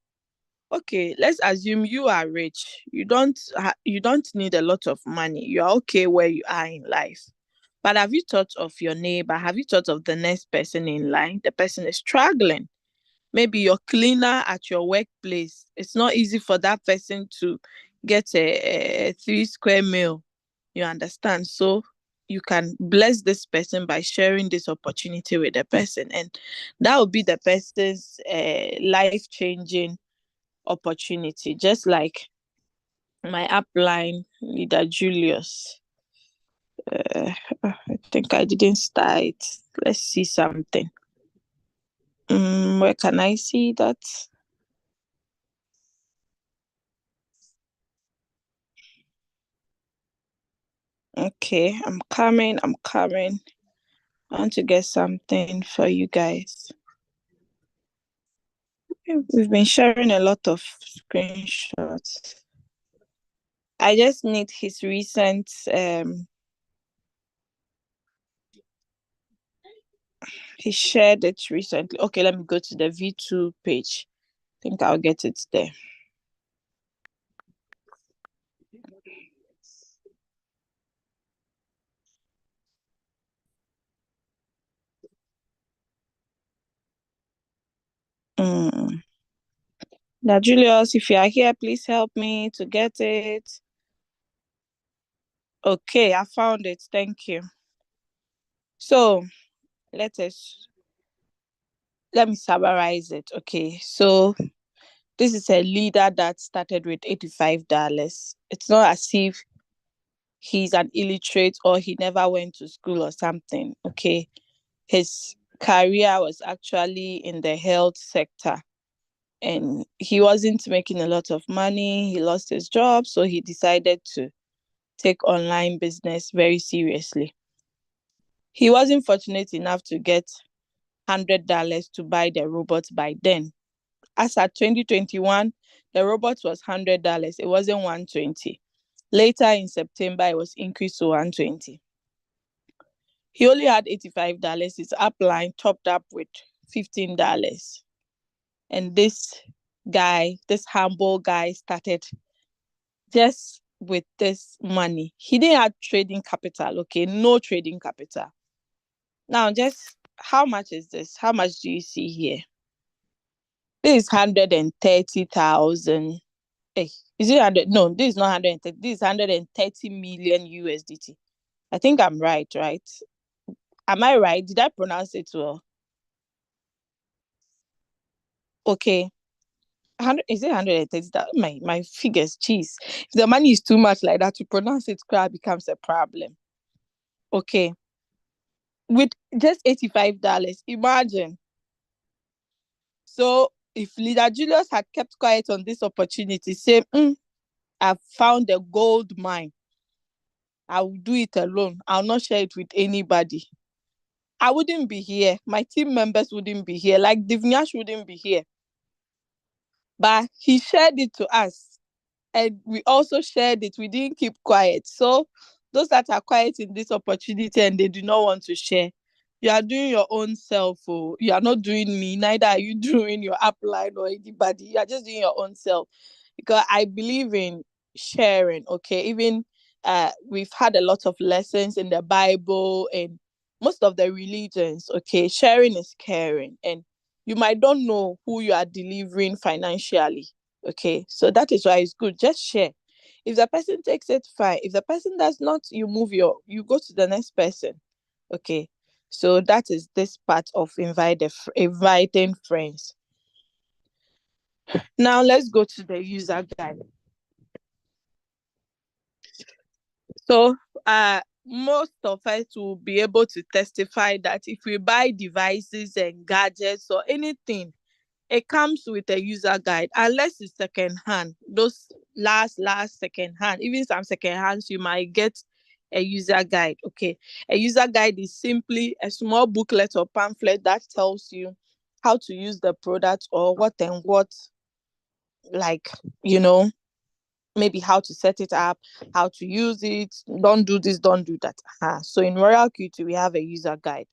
okay, let's assume you are rich. You don't need a lot of money. You are okay where you are in life. But have you thought of your neighbor? Have you thought of the next person in line? The person is struggling. Maybe your cleaner at your workplace. It's not easy for that person to get a 3 square meal. You understand? So you can bless this person by sharing this opportunity with the person, and that will be the person's life changing opportunity. Just like my upline leader Julius. I think I didn't start it. Let's see something. Where can I see that? Okay, I'm coming. I want to get something for you guys. We've been sharing a lot of screenshots. I just need his recent he shared it recently. Okay, let me go to the V2 page. I think I'll get it there. Now, Julius, if you are here, please help me to get it. Okay, I found it. Thank you. So let me summarize it. Okay, so this is a leader that started with $85. It's not as if he's an illiterate or he never went to school or something. Okay, his career was actually in the health sector, and he wasn't making a lot of money. He lost his job, so he decided to take online business very seriously. He wasn't fortunate enough to get $100 to buy the robot by then. As at 2021, the robot was $100. It wasn't 120. Later in September, it was increased to 120. He only had $85. His upline topped up with $15. And this humble guy started just with this money. He didn't have trading capital, okay? No trading capital. Now, just how much is this? How much do you see here? This is 130,000. Hey, is it 100? No, this is not 130. This is 130 million USDT. I think I'm right? Am I right? Did I pronounce it well? Okay. 100, is it 130? My figures, cheese. If the money is too much like that, to pronounce it becomes a problem. okay, with just $85. Imagine. So if Leader Julius had kept quiet on this opportunity, say, I've found a gold mine, I will do it alone. I'll not share it with anybody. I wouldn't be here. My team members wouldn't be here. Like Divyash wouldn't be here. But he shared it to us. And we also shared it. We didn't keep quiet. So those that are quiet in this opportunity and they do not want to share, you are doing your own self. Oh. You are not doing me. Neither are you doing your upline or anybody. You are just doing your own self. Because I believe in sharing. Okay. Even we've had a lot of lessons in the Bible and most of the religions. Okay. Sharing is caring. And you might don't know who you are delivering financially. Okay, so that is why it's good. Just share. If the person takes it, fine. If the person does not, you go to the next person. Okay, so that is this part of inviting friends. Now let's go to the user guide. So most of us will be able to testify that if we buy devices and gadgets or anything, it comes with a user guide, unless it's second hand. Those last second hand, even some second hands, you might get a user guide. Okay, a user guide is simply a small booklet or pamphlet that tells you how to use the product or what and what, like, you know, maybe how to set it up, how to use it, don't do this, don't do that. So in Royalq we have a user guide.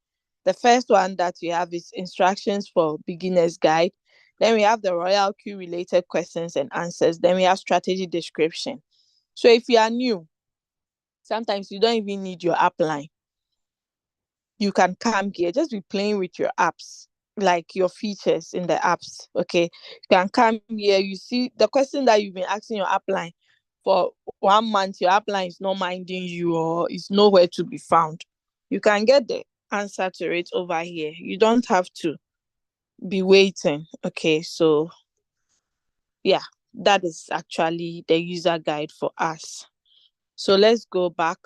The first one that we have is instructions for beginners guide. Then we have the Royalq related questions and answers. Then we have strategy description. So if you are new, sometimes you don't even need your upline. You can come here, just be playing with your apps, like your features in the apps. Okay, you can come here, you see the question that you've been asking your upline for 1 month, your upline is not minding you or is nowhere to be found. You can get the answer to it over here. You don't have to be waiting. Okay, so yeah, that is actually the user guide for us. So let's go back.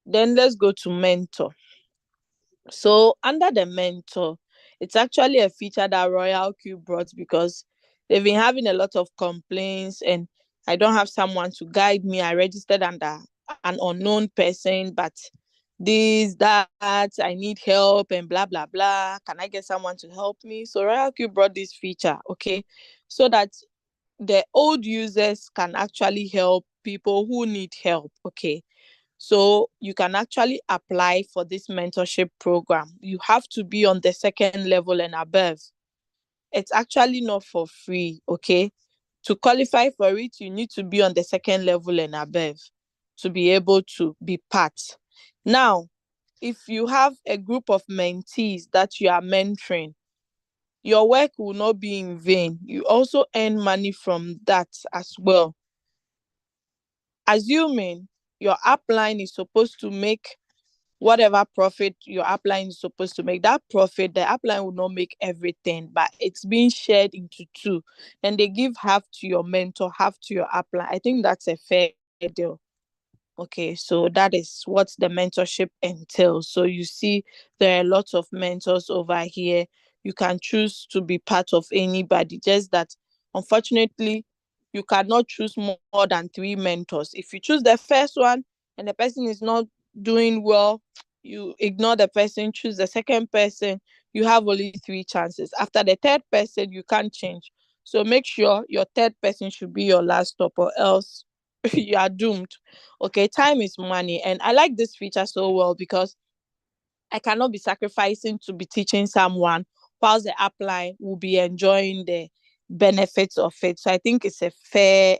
Then let's go to mentor. So under the mentor, it's actually a feature that Royalq brought because they've been having a lot of complaints and I don't have someone to guide me. I registered under an unknown person, but this, that, I need help and blah, blah, blah. Can I get someone to help me? So Royalq brought this feature, okay, so that the old users can actually help people who need help, okay. So you can actually apply for this mentorship program. You have to be on the second level and above. It's actually not for free, okay? To qualify for it, you need to be on the second level and above to be able to be part. Now, if you have a group of mentees that you are mentoring, your work will not be in vain. You also earn money from that as well. Assuming your upline is supposed to make whatever profit your upline is supposed to make, that profit, the upline will not make everything, but it's being shared into two. And they give half to your mentor, half to your upline. I think that's a fair deal. Okay, so that is what the mentorship entails. So you see, there are lots of mentors over here. You can choose to be part of anybody, just that unfortunately, you cannot choose more than 3 mentors. If you choose the first one and the person is not doing well, you ignore the person, choose the second person, you have only 3 chances. After the third person, you can't change. So make sure your third person should be your last stop, or else you are doomed. Okay, time is money. And I like this feature so well because I cannot be sacrificing to be teaching someone whilst the upline will be enjoying the benefits of it. So I think it's a fair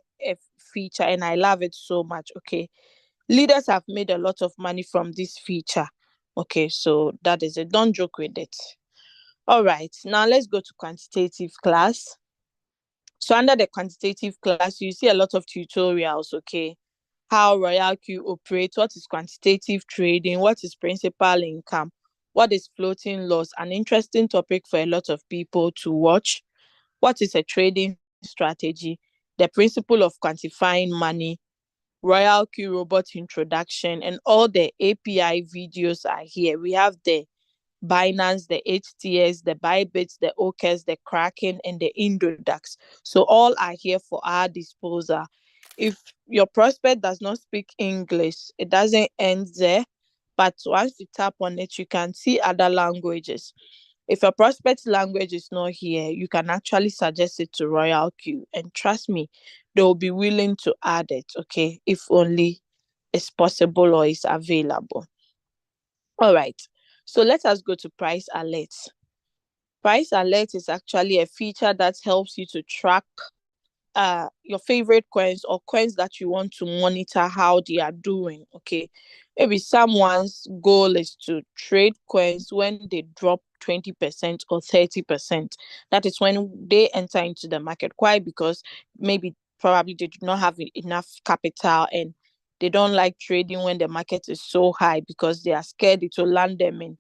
feature and I love it so much. Okay, leaders have made a lot of money from this feature. Okay, so that is it. Don't joke with it. All right, now let's go to quantitative class. So under the quantitative class, you see a lot of tutorials, okay? How Royalq operates, what is quantitative trading, what is principal income, what is floating loss, an interesting topic for a lot of people to watch. What is a trading strategy, the principle of quantifying money, Royalq robot introduction, and all the API videos are here. We have the Binance, the HTS, the Bybit, the OKES, the Kraken, and the Indodax. So all are here for our disposal. If your prospect does not speak English, it doesn't end there. But once you tap on it, you can see other languages. If your prospect language is not here, you can actually suggest it to Royalq, and trust me, they will be willing to add it, okay, if only it's possible or is available. All right. So let us go to price alerts. Price alert is actually a feature that helps you to track your favorite coins or coins that you want to monitor how they are doing. Okay. Maybe someone's goal is to trade coins when they drop 20% or 30%. That is when they enter into the market. Why? Because maybe probably they do not have enough capital, and they don't like trading when the market is so high because they are scared it will land them in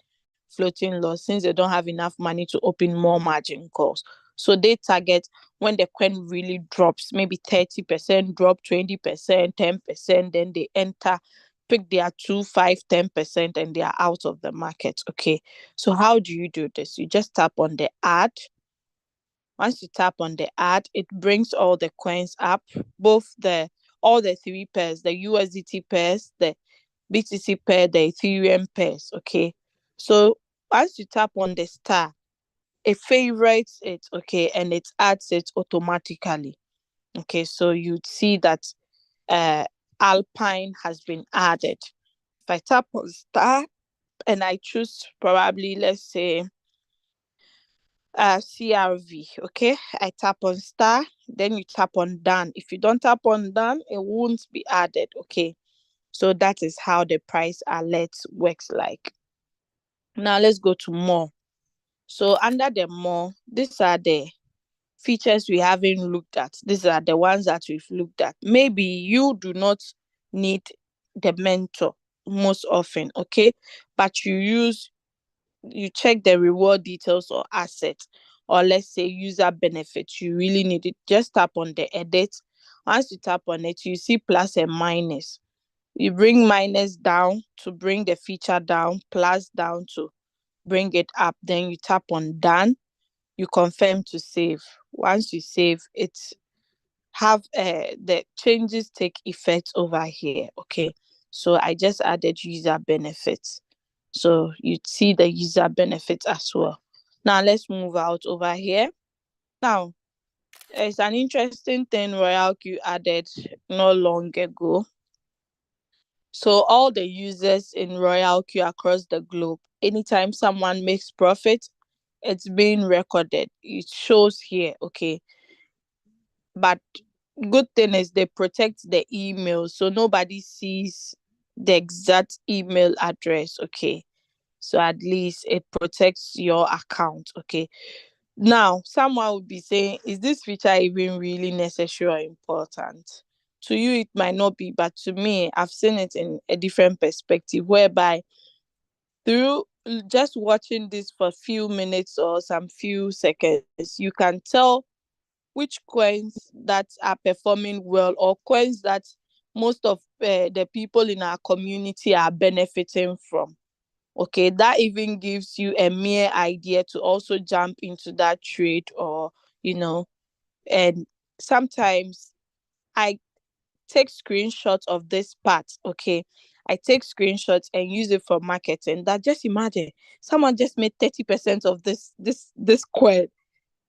floating loss, since they don't have enough money to open more margin calls. So they target when the coin really drops, maybe 30% drop, 20%, 10%, then they enter, pick their 2, 5, 10%, and they are out of the market. Okay. So how do you do this? You just tap on the ad. Once you tap on the ad, it brings all the coins up, both the all the three pairs, the USDT pairs, the BTC pair, the Ethereum pairs. Okay. So once you tap on the star, it favorites it, okay, and it adds it automatically. Okay, so you'd see that uh Alpine has been added. If I tap on star and I choose, probably, let's say, CRV, okay, I tap on star, then you tap on done. If you don't tap on done, it won't be added. Okay, so that is how the price alert works like. Now let's go to more. So under the more, these are the features we haven't looked at. These are the ones that we've looked at. Maybe you do not need the mentor most often, okay, but you check the reward details or assets, or let's say user benefits, you really need it. Just tap on the edit. Once you tap on it, you see plus and minus. You bring minus down to bring the feature down, plus down to bring it up. Then you tap on done, you confirm to save. Once you save, it's have the changes take effect over here. Okay, so I just added user benefits, so you see the user benefits as well. Now let's move out over here. Now it's an interesting thing Royalq added not long ago. So all the users in Royalq across the globe, anytime someone makes profit, it's being recorded. It shows here. Okay, but good thing is they protect the email, so nobody sees the exact email address. Okay, so at least it protects your account. Okay, now someone would be saying, is this feature even really necessary or important? To you it might not be, but to me, I've seen it in a different perspective, whereby through just watching this for a few minutes or some few seconds, you can tell which coins that are performing well, or coins that most of the people in our community are benefiting from. Okay, that even gives you a mere idea to also jump into that trade, or you know and sometimes I take screenshots of this part. Okay, I take screenshots and use it for marketing. That, just imagine, someone just made 30% of this coin.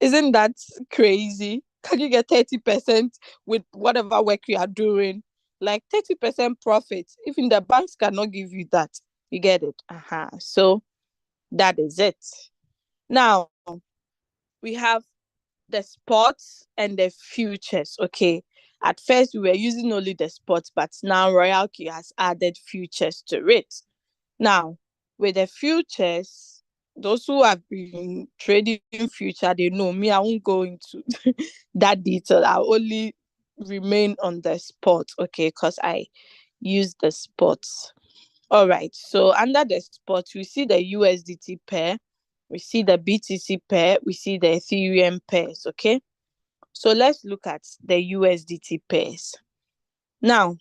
Isn't that crazy? Can you get 30% with whatever work you are doing? Like 30% profit. Even the banks cannot give you that. You get it? So that is it. Now we have the sports and the futures. Okay. At first we were using only the sports, but now Royalq has added futures to it. Now, with the futures, those who have been trading future, they know me. I won't go into that detail. I'll only remain on the spot, okay, because I use the spots. All right. So under the spot, we see the USDT pair, we see the BTC pair, we see the Ethereum pairs. Okay. So let's look at the USDT pairs. Now,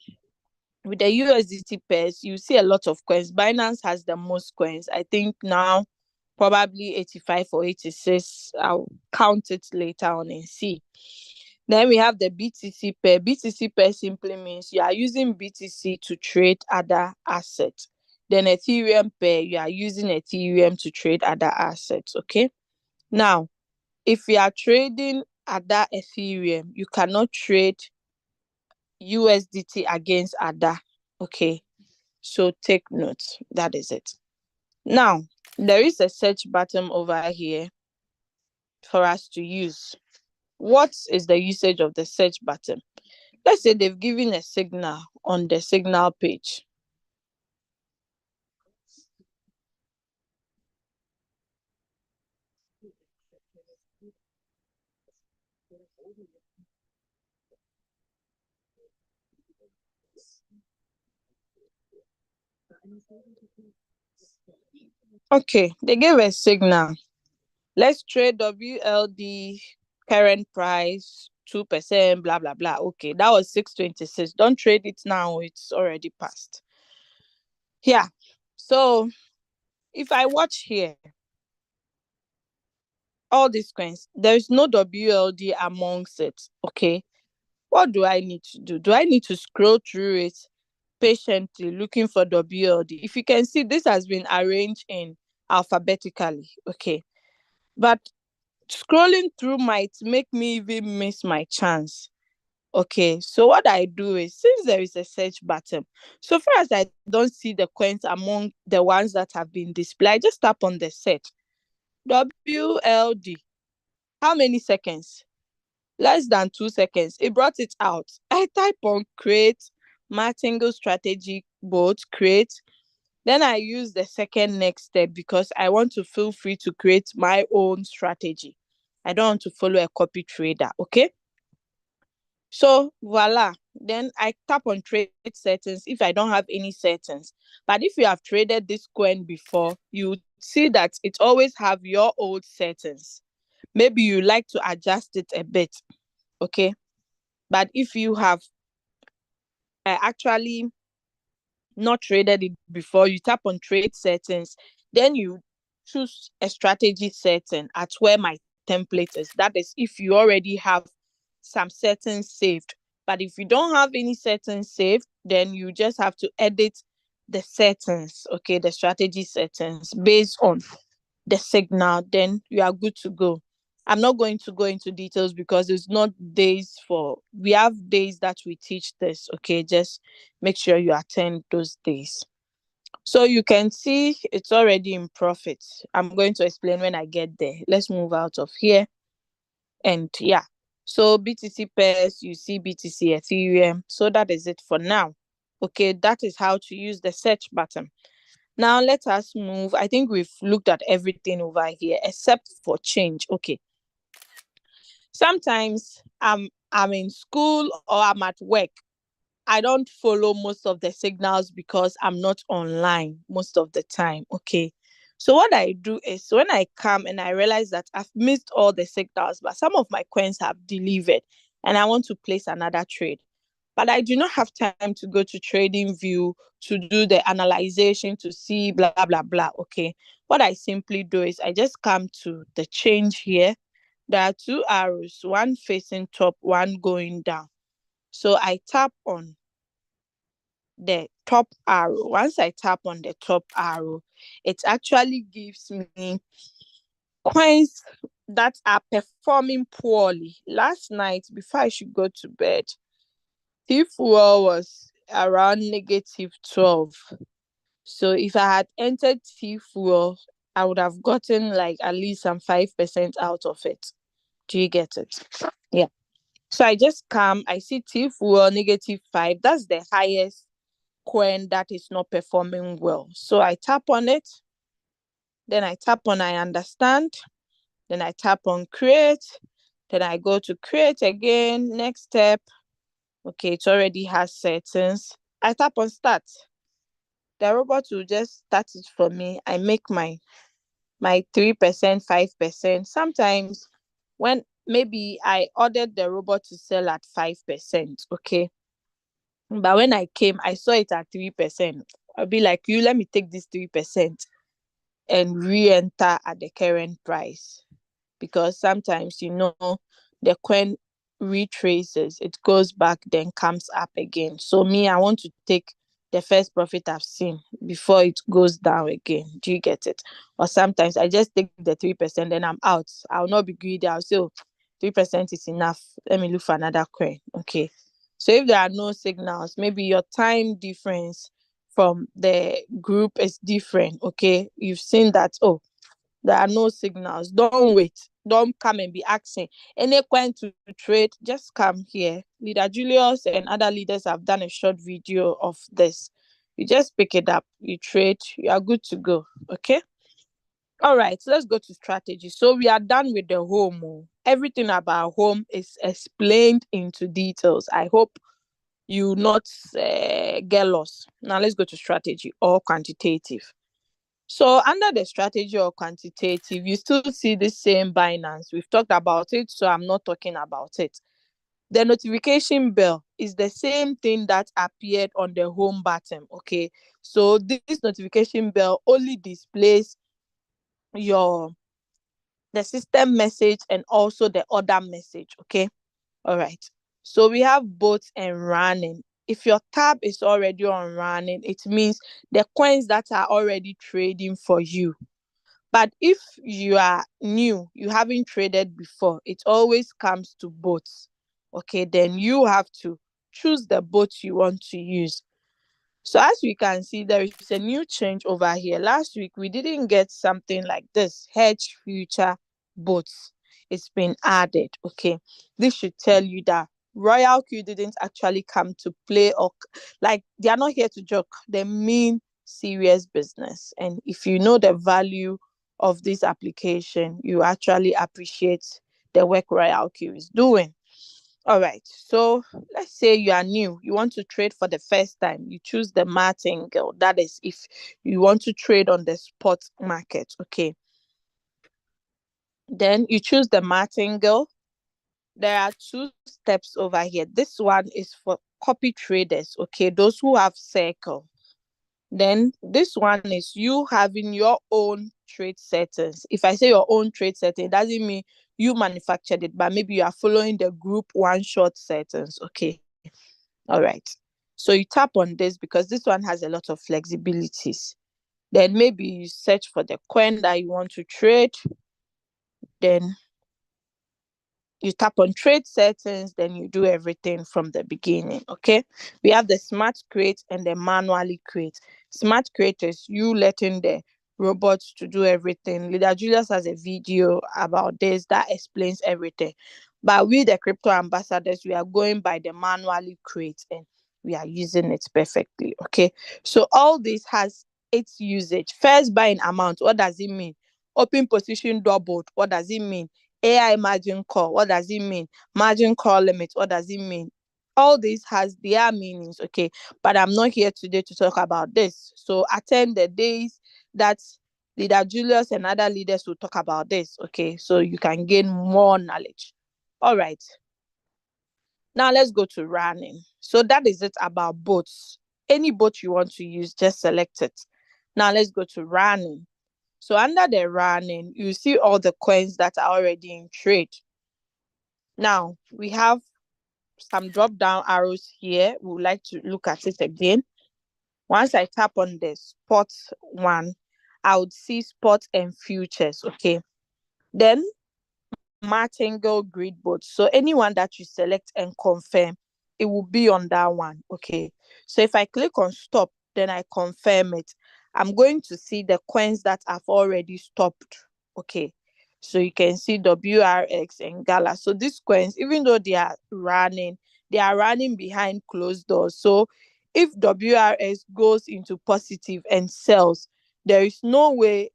with the USDT pairs, you see a lot of coins. Binance has the most coins. I think now probably 85 or 86. I'll count it later on and see. Then we have the BTC pair. BTC pair simply means you are using BTC to trade other assets. Then Ethereum pair, you are using Ethereum to trade other assets. Okay. Now, if you are trading other Ethereum, you cannot trade USDT against other. Okay. So take note. That is it. Now, there is a search button over here for us to use. What is the usage of the search button? Let's say they've given a signal on the signal page. Okay, they gave a signal. Let's trade WLD current price 2%, blah blah blah. Okay, that was 626. Don't trade it now, it's already passed. Yeah. So if I watch here, all these coins, there is no WLD amongst it. Okay. What do I need to do? Do I need to scroll through it patiently looking for WLD? If you can see, this has been arranged in alphabetically. Okay. But scrolling through might make me even miss my chance. Okay, so what I do is, since there is a search button, so far as I don't see the coins among the ones that have been displayed, I just tap on the search. WLD. How many seconds? Less than 2 seconds. It brought it out. I type on create martingale strategy board, create. Then I use the second next step because I want to feel free to create my own strategy. I don't want to follow a copy trader. Okay. So voila. Then I tap on trade settings if I don't have any settings. But if you have traded this coin before, you would see that it always have your old settings. Maybe you like to adjust it a bit. Okay. But if you have actually not traded it before, you tap on trade settings, then you choose a strategy setting at where my template is. That is if you already have some settings saved. But if you don't have any settings saved, then you just have to edit the settings, okay, the strategy settings based on the signal, then you are good to go. I'm not going to go into details because it's not days for, we have days that we teach this, okay? Just make sure you attend those days. So you can see it's already in profit. I'm going to explain when I get there. Let's move out of here. And yeah, so BTC pairs, you see BTC Ethereum. So that is it for now. Okay, that is how to use the search button. Now let us move. I think we've looked at everything over here except for change. Okay. Sometimes I'm in school or I'm at work. I don't follow most of the signals because I'm not online most of the time. Okay. So what I do is when I come and I realize that I've missed all the signals, but some of my coins have delivered and I want to place another trade. But I do not have time to go to trading view to do the analyzation to see blah blah blah. Okay. What I simply do is I just come to the change here. There are two arrows, one facing top, one going down. So I tap on the top arrow. Once I tap on the top arrow, it actually gives me coins that are performing poorly. Last night, before I should go to bed, T-Fuel was around negative 12. So if I had entered T-Fuel, I would have gotten like at least some 5% out of it. Do you get it? Yeah. So I just come, I see T-Fuel negative 5. That's the highest coin that is not performing well. So I tap on it. Then I tap on I understand. Then I tap on create. Then I go to create again. Next step. Okay, it already has settings. I tap on start. The robot will just start it for me. I make my 3%, 5%. Sometimes when maybe I ordered the robot to sell at 5%, okay? But when I came, I saw it at 3%. I'll be like, you let me take this 3% and re-enter at the current price. Because sometimes, the coin retraces, it goes back, then comes up again. So me, I want to take the first profit I've seen before it goes down again. Do you get it? Or sometimes I just take the 3%, then I'm out. I'll not be greedy. I'll say, 3% is enough. Let me look for another coin. Okay. So if there are no signals, maybe your time difference from the group is different. Okay. You've seen that, there are no signals. Don't wait. Don't come and be asking any coin to trade. Just come here. Leader Julius and other leaders have done a short video of this. You just pick it up, you trade, you are good to go. Okay. All right, so let's go to strategy. So we are done with the home. Everything about home is explained into details. I hope you not get lost. Now let's go to strategy or quantitative. So under the strategy or quantitative, you still see the same Binance. We've talked about it, so I'm not talking about it. The notification bell is the same thing that appeared on the home button. Okay, so this notification bell only displays your the system message and also the order message. Okay, all right. So we have both and running. If your tab is already on running, it means the coins that are already trading for you. But if you are new, you haven't traded before, it always comes to bots. Okay, then you have to choose the bot you want to use. So as we can see, there is a new change over here. Last week, we didn't get something like this, hedge future bots. It's been added, okay? This should tell you that Royalq didn't actually come to play, or like they are not here to joke. They mean serious business. And if you know the value of this application, you actually appreciate the work Royalq is doing. All right. So let's say you are new, you want to trade for the first time. You choose the martingale. That is if you want to trade on the spot market. Okay. Then you choose the martingale. There are two steps over here. This one is for copy traders. Okay. Those who have circle. Then this one is you having your own trade settings. If I say your own trade setting, it doesn't mean you manufactured it, but maybe you are following the group one shot settings. Okay. All right. So you tap on this because this one has a lot of flexibilities. Then maybe you search for the coin that you want to trade. Then you tap on trade settings, then you do everything from the beginning. Okay. We have the smart create and the manually create. Smart create is you letting the robots to do everything. Leader Julius has a video about this that explains everything. But we, the crypto ambassadors, we are going by the manually create and we are using it perfectly. Okay. So all this has its usage. First buying amount, what does it mean? Open position doubled, what does it mean? AI margin call, what does it mean? Margin call limit, what does it mean? All this has their meanings, okay? But I'm not here today to talk about this. So attend the days that Leader Julius and other leaders will talk about this, okay? So you can gain more knowledge. All right. Now let's go to running. So that is it about boats. Any boat you want to use, just select it. Now let's go to running. So under the running, you see all the coins that are already in trade. Now we have some drop down arrows here. We would like to look at it again. Once I tap on the spot one, I would see spot and futures. Okay. Then martingale grid board. So anyone that you select and confirm, it will be on that one. Okay. So if I click on stop, then I confirm it. I'm going to see the coins that I've already stopped. Okay. So you can see WRX and Gala. So these coins, even though they are running behind closed doors. So if WRX goes into positive and sells, there is no way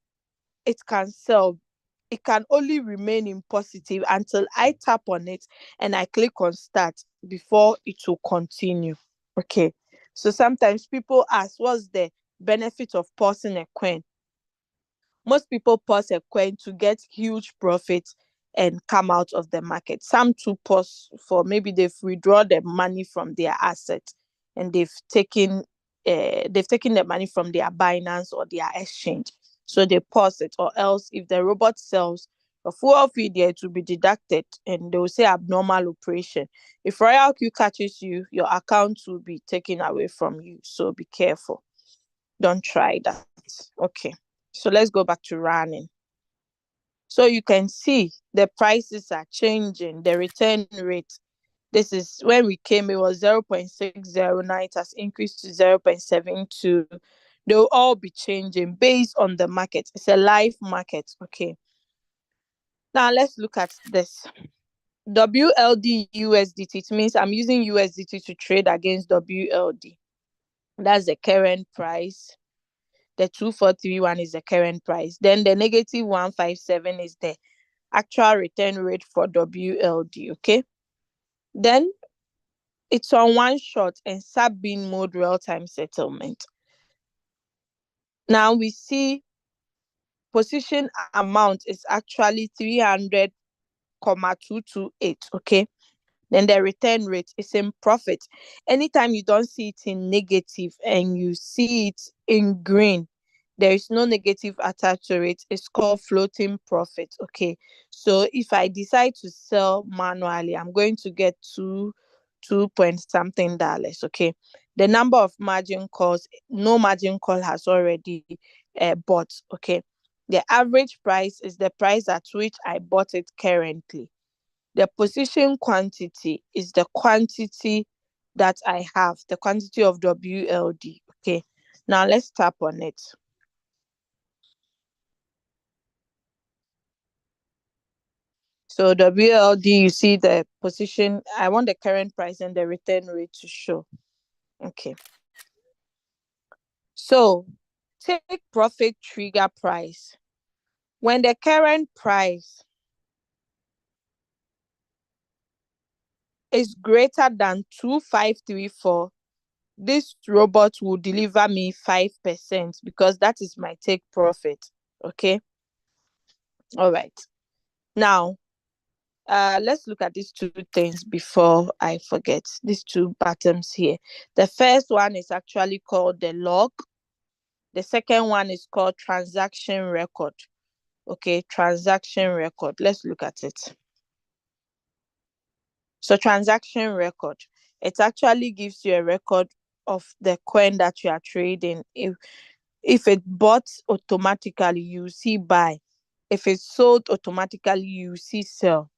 it can sell. It can only remain in positive until I tap on it and I click on start before it will continue. Okay. So sometimes people ask, what's the benefit of pausing a coin? Most people pause a coin to get huge profit and come out of the market. Some to pause for maybe they've withdrawn the money from their asset. and they've taken the money from their Binance or their exchange. So they pause it, or else if the robot sells a full fee there, it will be deducted and they will say abnormal operation. If Royalq catches you, your account will be taken away from you. So be careful. Don't try that. Okay. So let's go back to running. So you can see the prices are changing, the return rate. This is when we came, it was 0.609, it has increased to 0.72. They'll all be changing based on the market. It's a live market. Okay. Now let's look at this. WLD USDT. It means I'm using USDT to trade against WLD. That's the current price. The 2431 is the current price. Then the negative 157 is the actual return rate for WLD. Okay. Then it's on one shot and sub-bin mode real-time settlement. Now we see position amount is actually 300,228. Okay. Then the return rate is in profit. Anytime you don't see it in negative and you see it in green, there is no negative attached to it. It's called floating profit. Okay. So if I decide to sell manually, I'm going to get two point something dollars. Okay. The number of margin calls, no margin call has already bought. Okay. The average price is the price at which I bought it currently. The position quantity is the quantity that I have, the quantity of WLD. Okay. Now let's tap on it. So WLD, you see the position. I want the current price and the return rate to show. Okay. So take profit trigger price. When the current price is greater than 2534, this robot will deliver me 5% because that is my take profit. Okay. All right. Now, let's look at these two things before I forget. These two buttons here. The first one is actually called the log. The second one is called transaction record. Okay, transaction record. Let's look at it. So transaction record, it actually gives you a record of the coin that you are trading. If it bought automatically, you see buy. If it's sold automatically, you see sell.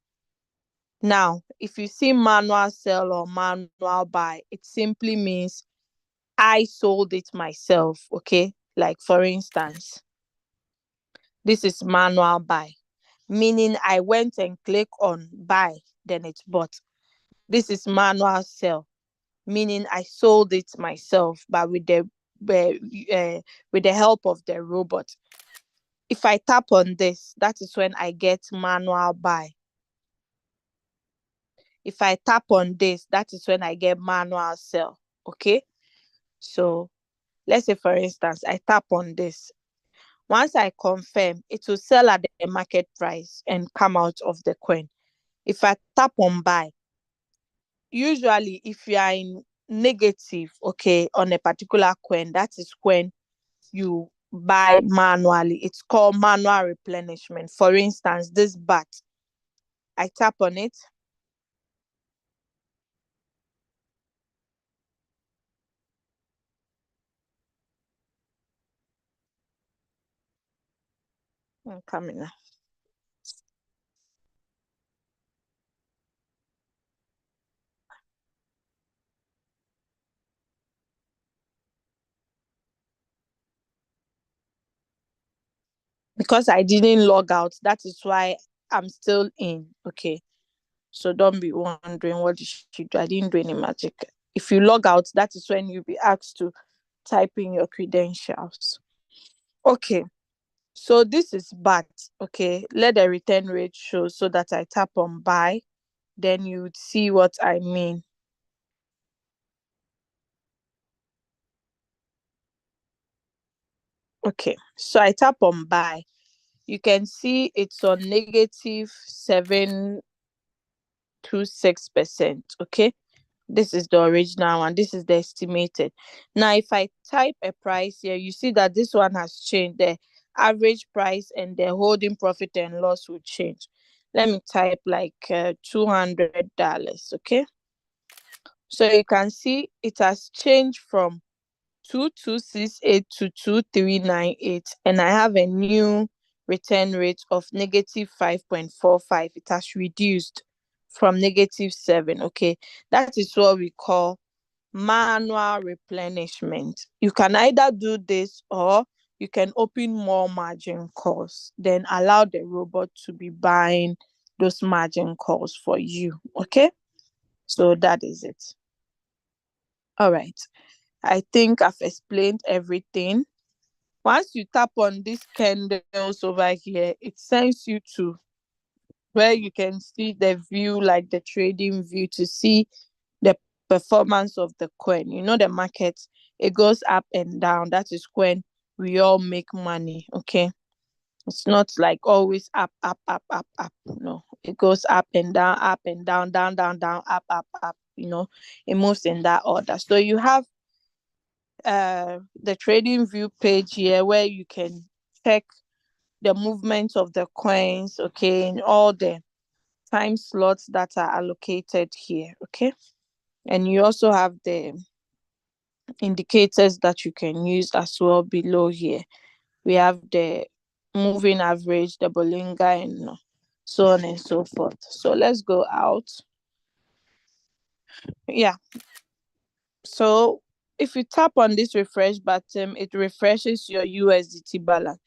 Now, if you see manual sell or manual buy, it simply means I sold it myself. Okay. Like for instance, this is manual buy, meaning I went and click on buy, then it's bought. This is manual sell, meaning I sold it myself, but with the help of the robot. If I tap on this, that is when I get manual buy. If I tap on this, that is when I get manual sell. Okay. So let's say, for instance, I tap on this. Once I confirm, it will sell at the market price and come out of the coin. If I tap on buy, usually if you are in negative, okay, on a particular coin, that is when you buy manually. It's called manual replenishment. For instance, this bat, I tap on it. I'm coming now. Because I didn't log out, that is why I'm still in. Okay. So don't be wondering what did she do. I didn't do any magic. If you log out, that is when you'll be asked to type in your credentials. Okay. So this is BAT. Okay. Let the return rate show so that I tap on buy. Then you would see what I mean. Okay. So I tap on buy. You can see it's on negative 7.26%. Okay. This is the original one. This is the estimated. Now, if I type a price here, you see that this one has changed. The average price and the holding profit and loss will change. Let me type like $200. Okay. So you can see it has changed from 2268 to 2398, and I have a new return rate of negative 5.45. It has reduced from -7. Okay, that is what we call manual replenishment. You can either do this, or you can open more margin calls, then allow the robot to be buying those margin calls for you. Okay, so that is it. All right, I think I've explained everything. Once you tap on these candles over here, it sends you to where you can see the view, like the trading view, to see the performance of the coin. You know, the market, it goes up and down. That is when we all make money. Okay. It's not like always up, up, up, up, up. No, it goes up and down, down, down, down, up, up. You know, it moves in that order. So you have the trading view page here where you can check the movement of the coins, okay, and all the time slots that are allocated here, okay. And you also have the indicators that you can use as well below here. We have the moving average, the Bollinger, and so on and so forth. So let's go out. Yeah. So if you tap on this refresh button, it refreshes your USDT balance.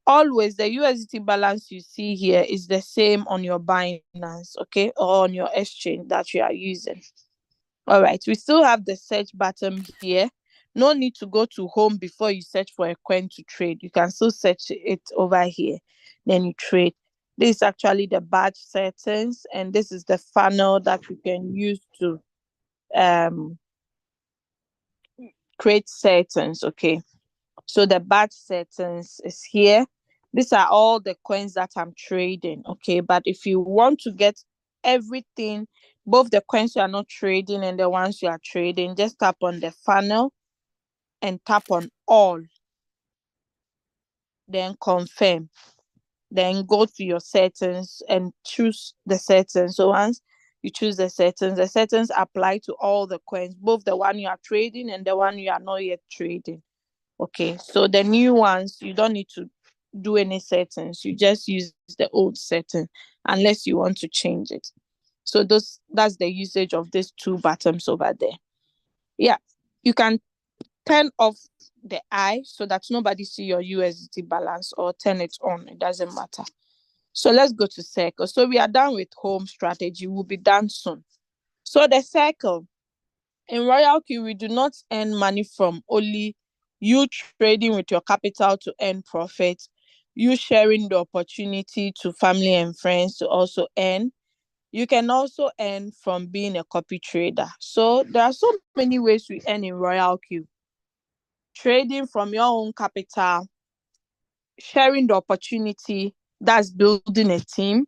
Always the USDT balance you see here is the same on your Binance, okay, or on your exchange that you are using. All right, we still have the search button here. No need to go to home before you search for a coin to trade. You can still search it over here, then you trade. This is actually the batch settings, and this is the funnel that you can use to um create settings, okay. So the batch settings is here. These are all the coins that I'm trading, okay. But if you want to get everything, both the coins you are not trading and the ones you are trading, just tap on the funnel and tap on all, then confirm, then go to your settings and choose the settings. So once you choose the settings apply to all the coins, both the one you are trading and the one you are not yet trading. Okay, so the new ones, you don't need to do any settings. You just use the old setting unless you want to change it. So that's the usage of these two buttons over there. Yeah, you can turn off the eye so that nobody see your USDT balance, or turn it on. It doesn't matter. So let's go to circle. So we are done with home strategy. We'll be done soon. So the circle. In Royalq, we do not earn money from only you trading with your capital to earn profit, you sharing the opportunity to family and friends to also earn. You can also earn from being a copy trader. So there are so many ways we earn in Royalq. Trading from your own capital, sharing the opportunity, that's building a team,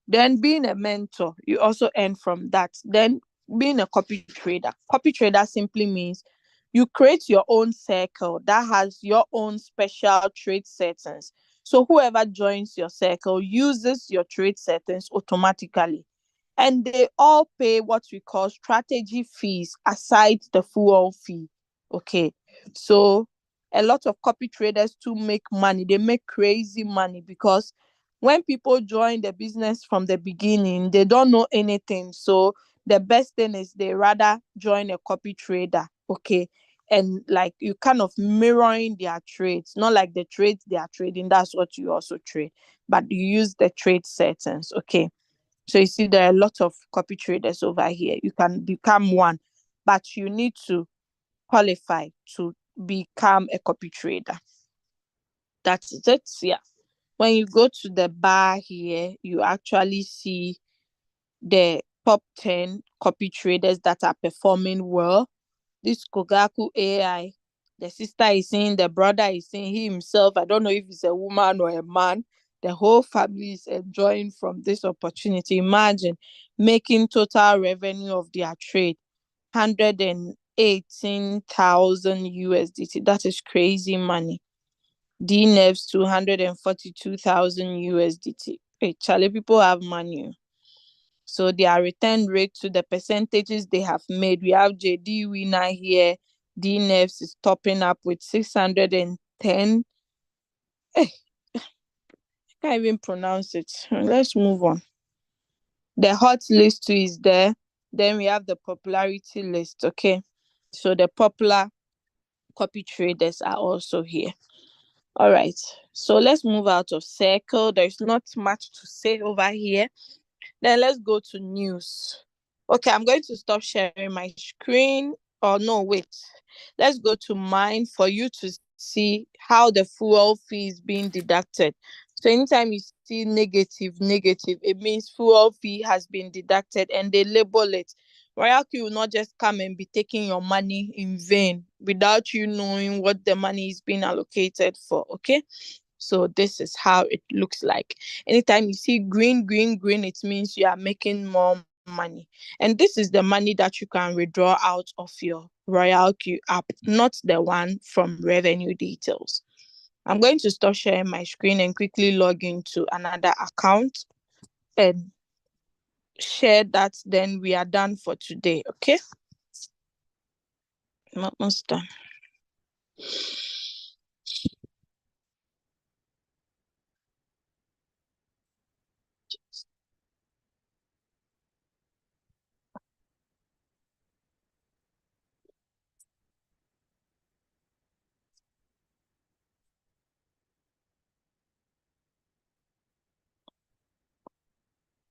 then being a mentor, you also earn from that. Then being a copy trader. Copy trader simply means you create your own circle that has your own special trade settings. So whoever joins your circle uses your trade settings automatically. And they all pay what we call strategy fees aside the full fee. Okay. So a lot of copy traders to make money. They make crazy money because when people join the business from the beginning, they don't know anything. So the best thing is they rather join a copy trader, okay? And like you kind of mirroring their trades, not like the trades they are trading, that's what you also trade, but you use the trade settings, okay? So you see, there are a lot of copy traders over here. You can become one, but you need to qualify to become a copy trader. That's it. Yeah. When you go to the bar here, you actually see the top 10 copy traders that are performing well. This Kogaku AI, the sister is saying, the brother is saying, he himself, I don't know if it's a woman or a man, the whole family is enjoying from this opportunity. Imagine making total revenue of their trade 118,000 USDT. That is crazy money. DNEVs 242,000 USDT. Hey, Charlie, people have money. So their return rate to the percentages they have made. We have JD winner here. DNEVs is topping up with 610. Hey, I can't even pronounce it. Let's move on. The hot list too is there. Then we have the popularity list. Okay. So the popular copy traders are also here. All right. So let's move out of circle. There's not much to say over here. Then let's go to news. Okay, I'm going to stop sharing my screen. Oh, no, wait. Let's go to mine for you to see how the fuel fee is being deducted. So anytime you see negative, it means fuel fee has been deducted and they label it. Royalq will not just come and be taking your money in vain without you knowing what the money is being allocated for, okay? So this is how it looks like. Anytime you see green, it means you are making more money. And this is the money that you can withdraw out of your Royalq app, not the one from revenue details. I'm going to stop sharing my screen and quickly log into another account and share that. Then we are done for today, okay? Almost done.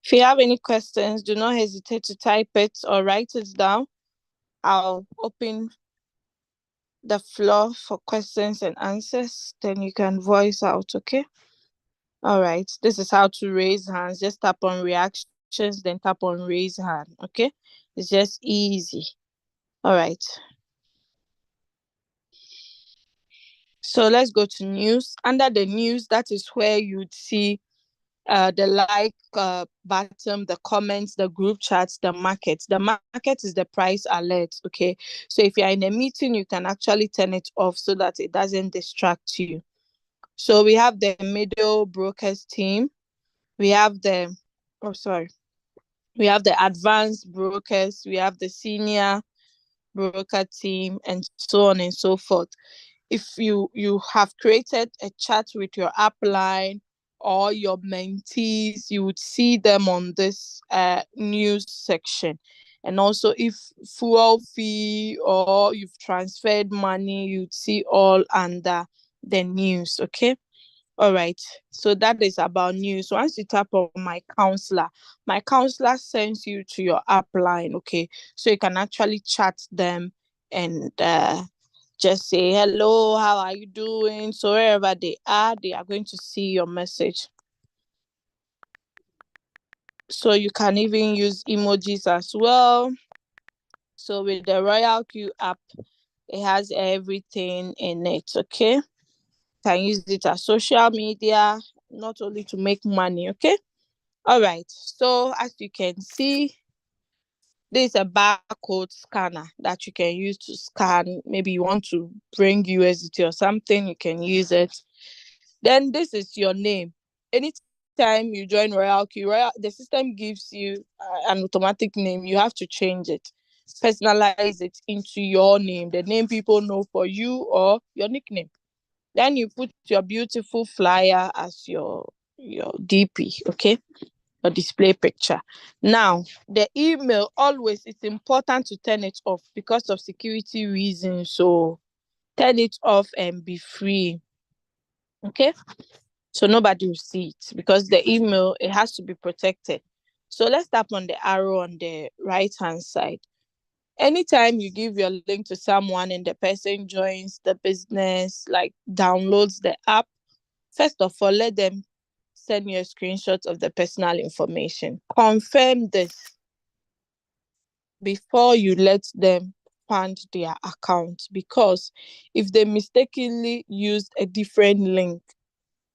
If you have any questions, do not hesitate to type it or write it down. I'll open the floor for questions and answers. Then you can voice out, okay? All right. This is how to raise hands. Just tap on reactions, then tap on raise hand, okay? It's just easy. All right. So let's go to news. Under the news, that is where you'd see the like button, the comments, the group chats, the market. The market is the price alert, okay? So if you're in a meeting, you can actually turn it off so that it doesn't distract you. So we have the middle brokers team. We have the, we have the advanced brokers. We have the senior broker team, and so on and so forth. If you have created a chat with your upline or your mentees, you would see them on this news section. And also if fuel fee or you've transferred money, you'd see all under the news, okay? All right. So that is about news. Once you tap on my counselor sends you to your upline, okay? So you can actually chat them and just say, hello, how are you doing? So wherever they are going to see your message. So you can even use emojis as well. So with the Royalq app, it has everything in it, okay? Can use it as social media, not only to make money, okay? All right. So as you can see, this is a barcode scanner that you can use to scan. Maybe you want to bring USDT or something, you can use it. Then this is your name. Anytime you join Royalq, the system gives you an automatic name. You have to change it, personalize it into your name, the name people know for you, or your nickname. Then you put your beautiful flyer as your DP, okay? Your display picture. Now, the email, always, it's important to turn it off because of security reasons. So turn it off and be free, okay? So nobody will see it because the email, it has to be protected. So let's tap on the arrow on the right hand side. Anytime you give your link to someone and the person joins the business, like downloads the app, first of all, let them send you a screenshot of the personal information. Confirm this before you let them fund their account, because if they mistakenly used a different link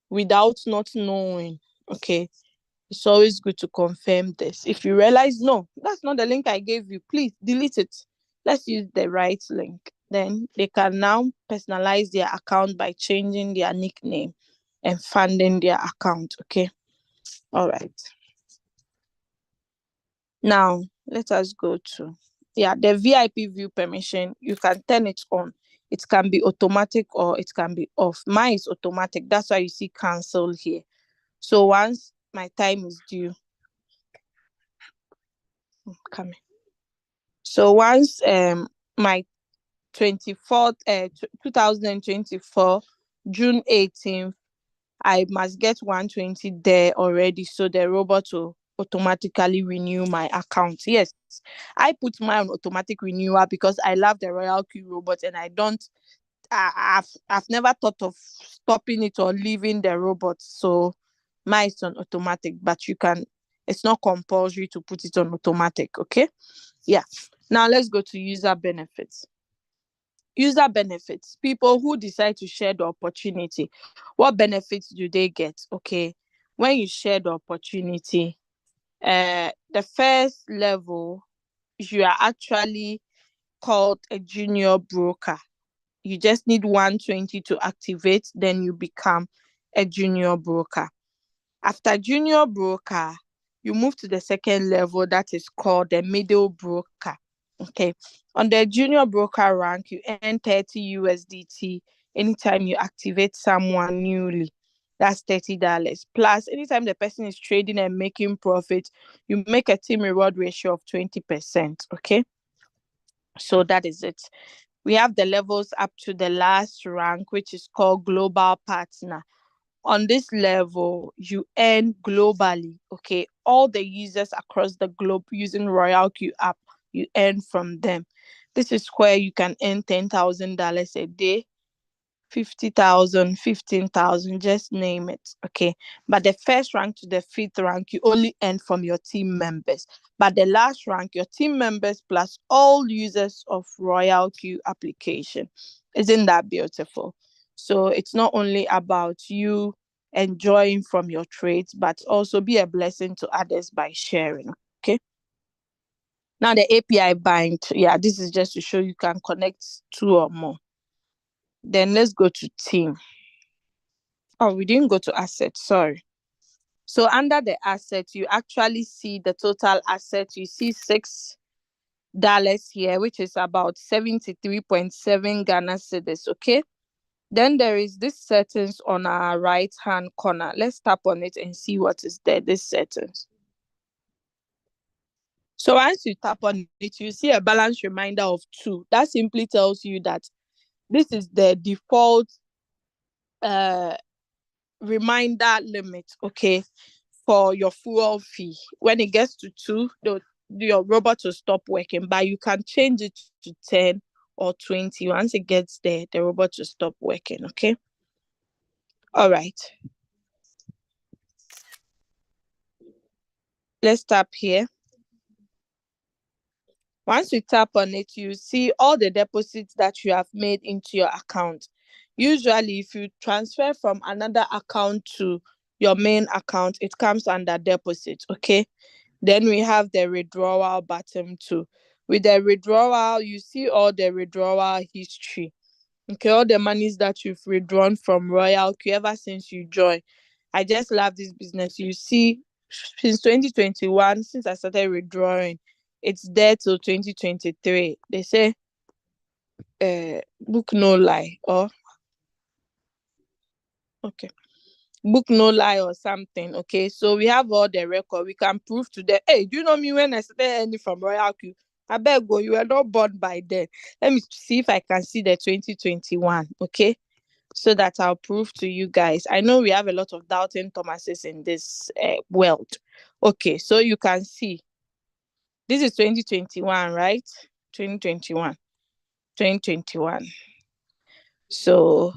without not knowing, okay, it's always good to confirm this. If you realize, no, that's not the link I gave you, please delete it. let's use the right link. Then they can now personalize their account by changing their nickname and funding their account. Okay. All right. Now let us go to the VIP view permission. You can turn it on. It can be automatic or it can be off. Mine is automatic. That's why you see cancel here. So once my time is due, coming. So once my 24th 2024 June 18th, I must get 120 there already, so the robot will automatically renew my account. Yes, I put mine on automatic renewal because I love the Royalq robot, and I've never thought of stopping it or leaving the robot. So mine is on automatic, but it's not compulsory to put it on automatic. Okay. Yeah. Now let's go to user benefits. User benefits, people who decide to share the opportunity, what benefits do they get? Okay, when you share the opportunity, the first level, you are actually called a junior broker. You just need 120 to activate, then you become a junior broker. After junior broker, you move to the second level, that is called the middle broker. Okay. On the junior broker rank, you earn 30 USDT anytime you activate someone newly. That's $30. Plus, anytime the person is trading and making profit, you make a team reward ratio of 20%. Okay. So that is it. We have the levels up to the last rank, which is called global partner. On this level, you earn globally. Okay, all the users across the globe using Royalq app, you earn from them. This is where you can earn $10,000 a day, 50,000, 15,000, just name it. Okay, but the first rank to the fifth rank, you only earn from your team members. But the last rank, your team members plus all users of Royalq application. Isn't that beautiful? So it's not only about you enjoying from your trades, but also be a blessing to others by sharing. Okay. Now the API bind, this is just to show you can connect two or more. Then let's go to team. Oh, we didn't go to assets, sorry. So under the asset, you actually see the total asset. You see $6 here, which is about 73.7 Ghana cedis. Okay. Then there is this settings on our right hand corner. Let's tap on it and see what is there. This settings. So once you tap on it, you see a balance reminder of 2. That simply tells you that this is the default reminder limit, okay, for your fuel fee. When it gets to 2, your robot will stop working, but you can change it to 10 or 20. Once it gets there, the robot will stop working. Okay. All right. Let's tap here. Once you tap on it, you see all the deposits that you have made into your account. Usually, if you transfer from another account to your main account, it comes under deposit. Okay. Then we have the withdrawal button too. With the withdrawal, you see all the withdrawal history. Okay, all the monies that you've withdrawn from Royalq ever since you joined. I just love this business. You see, since 2021, since I started withdrawing, it's there till 2023. They say, book no lie, or okay, book no lie or something. Okay, so we have all the record. We can prove to them. Hey, do you know me when I started earning from Royalq? I beg go, you were not born by then. Let me see if I can see the 2021. Okay, so that I'll prove to you guys. I know we have a lot of doubting Thomases in this world. Okay, so you can see this is 2021, right? 2021. 2021. So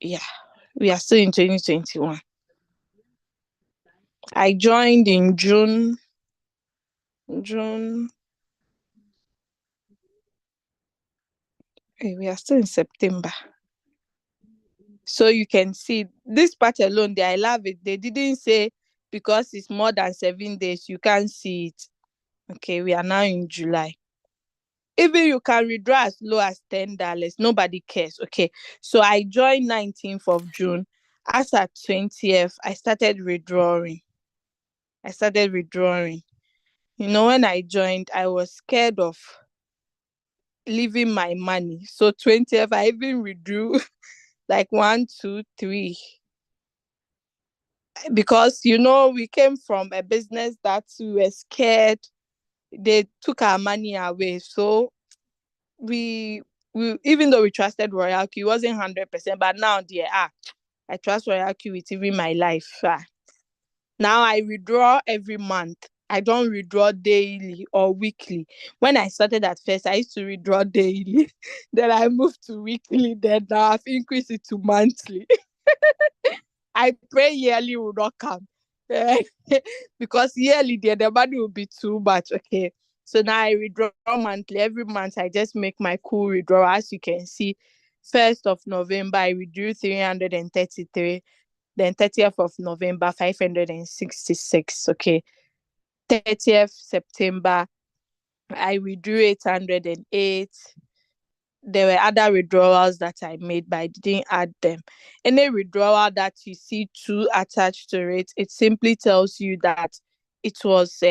yeah, we are still in 2021. I joined in June. Hey, we are still in September. So you can see this part alone there. I love it. They didn't say because it's more than 7 days, you can't see it. Okay, we are now in July. Even you can withdraw as low as $10. Nobody cares. Okay. So I joined 19th of June. As at 20th, I started withdrawing. When I joined, I was scared of leaving my money. So 20th, I even withdrew like one, two, three. Because we came from a business that we were scared. They took our money away. So we even though we trusted Royalq, it wasn't 100%, but now I trust Royalq with even my life. Now I withdraw every month. I don't withdraw daily or weekly. When I started at first, I used to withdraw daily. Then I moved to weekly. Then now I've increased it to monthly. I pray yearly will not come. Because yearly the money will be too much. Okay. So now I withdraw monthly. Every month I just make my cool withdrawal. As you can see, 1st of November I withdrew 333. Then 30th of November 566. Okay. 30th September I withdrew 808. There were other withdrawals that I made, but I didn't add them. Any withdrawal that you see two attached to it, it simply tells you that it was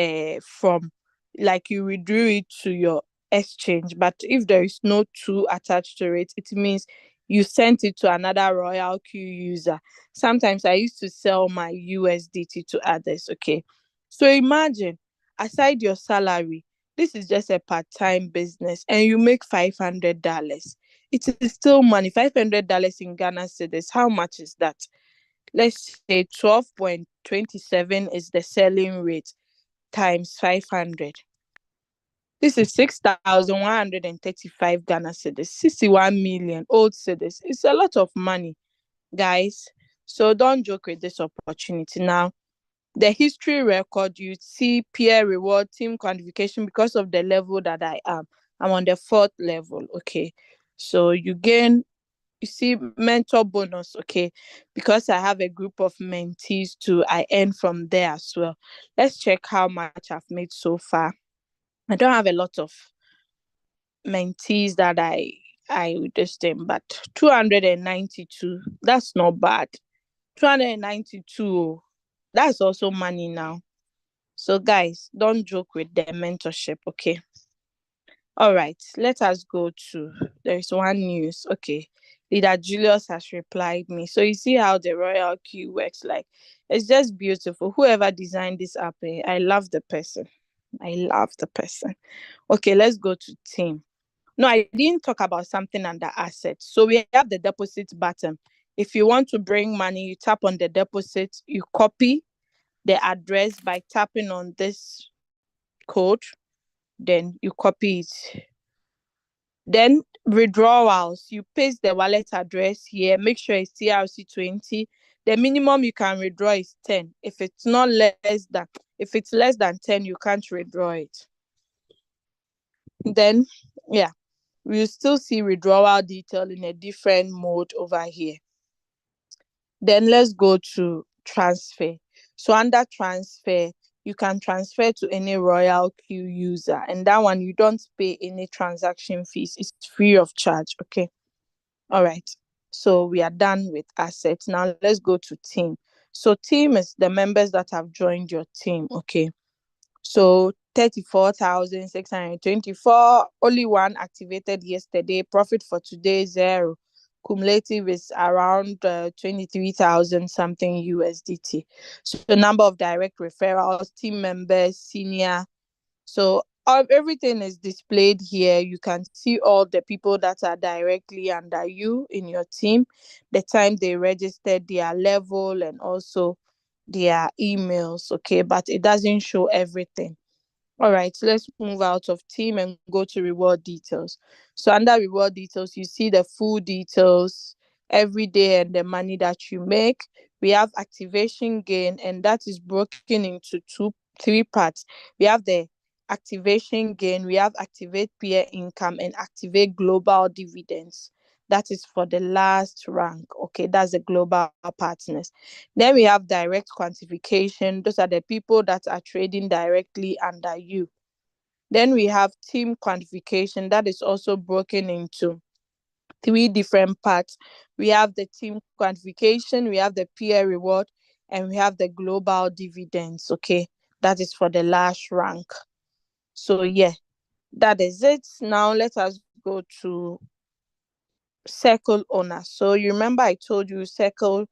from, like, you withdrew it to your exchange. But if there is no two attached to it, it means you sent it to another Royalq user. Sometimes I used to sell my USDT to others. Okay. So imagine, aside your salary, this is just a part-time business and you make $500. It is still money. $500 in Ghana cedis. How much is that? Let's say 12.27 is the selling rate times 500. This is 6,135 Ghana cedis. 61 million old cedis. It's a lot of money, guys. So don't joke with this opportunity. Now, the history record, you see peer reward, team quantification. Because of the level that I'm on the 4th level. Okay. So you see mentor bonus. Okay. Because I have a group of mentees too, I earn from there as well. Let's check how much I've made so far. I don't have a lot of mentees that I would just but 292. That's not bad. 292. That's also money now. So guys, don't joke with the mentorship. Okay. All right. Let us go to, there is one news. Okay. Leader Julius has replied me. So you see how the Royalq works. Like, it's just beautiful. Whoever designed this app, I love the person. Okay, let's go to team. No, I didn't talk about something under assets. So we have the deposit button. If you want to bring money, you tap on the deposit, you copy the address by tapping on this code, then you copy it. Then withdrawals, you paste the wallet address here, make sure it's TRC20. The minimum you can withdraw is 10. If it's less than 10, you can't withdraw it. Then we'll still see withdrawal detail in a different mode over here. Then let's go to transfer. So under transfer, you can transfer to any Royalq user, and that one you don't pay any transaction fees. It's free of charge. Okay. All right. So we are done with assets. Now let's go to team. So team is the members that have joined your team. Okay. So 34,624. Only one activated yesterday. Profit for today 0. Cumulative is around 23,000 something USDT. So the number of direct referrals, team members, senior. So everything is displayed here. You can see all the people that are directly under you in your team, the time they registered, their level, and also their emails. Okay, but it doesn't show everything. All right, so let's move out of team and go to reward details. So under reward details, you see the full details every day and the money that you make. We have activation gain, and that is broken into three parts. We have the activation gain, we have activate peer income, and activate global dividends. That is for the last rank. Okay, that's the global partners. Then we have direct quantification. Those are the people that are trading directly under you. Then we have team quantification, that is also broken into three different parts. We have the team quantification, we have the peer reward, and we have the global dividends. Okay, that is for the last rank. So yeah, that is it. Now let us go to circle owners. So you remember I told you circle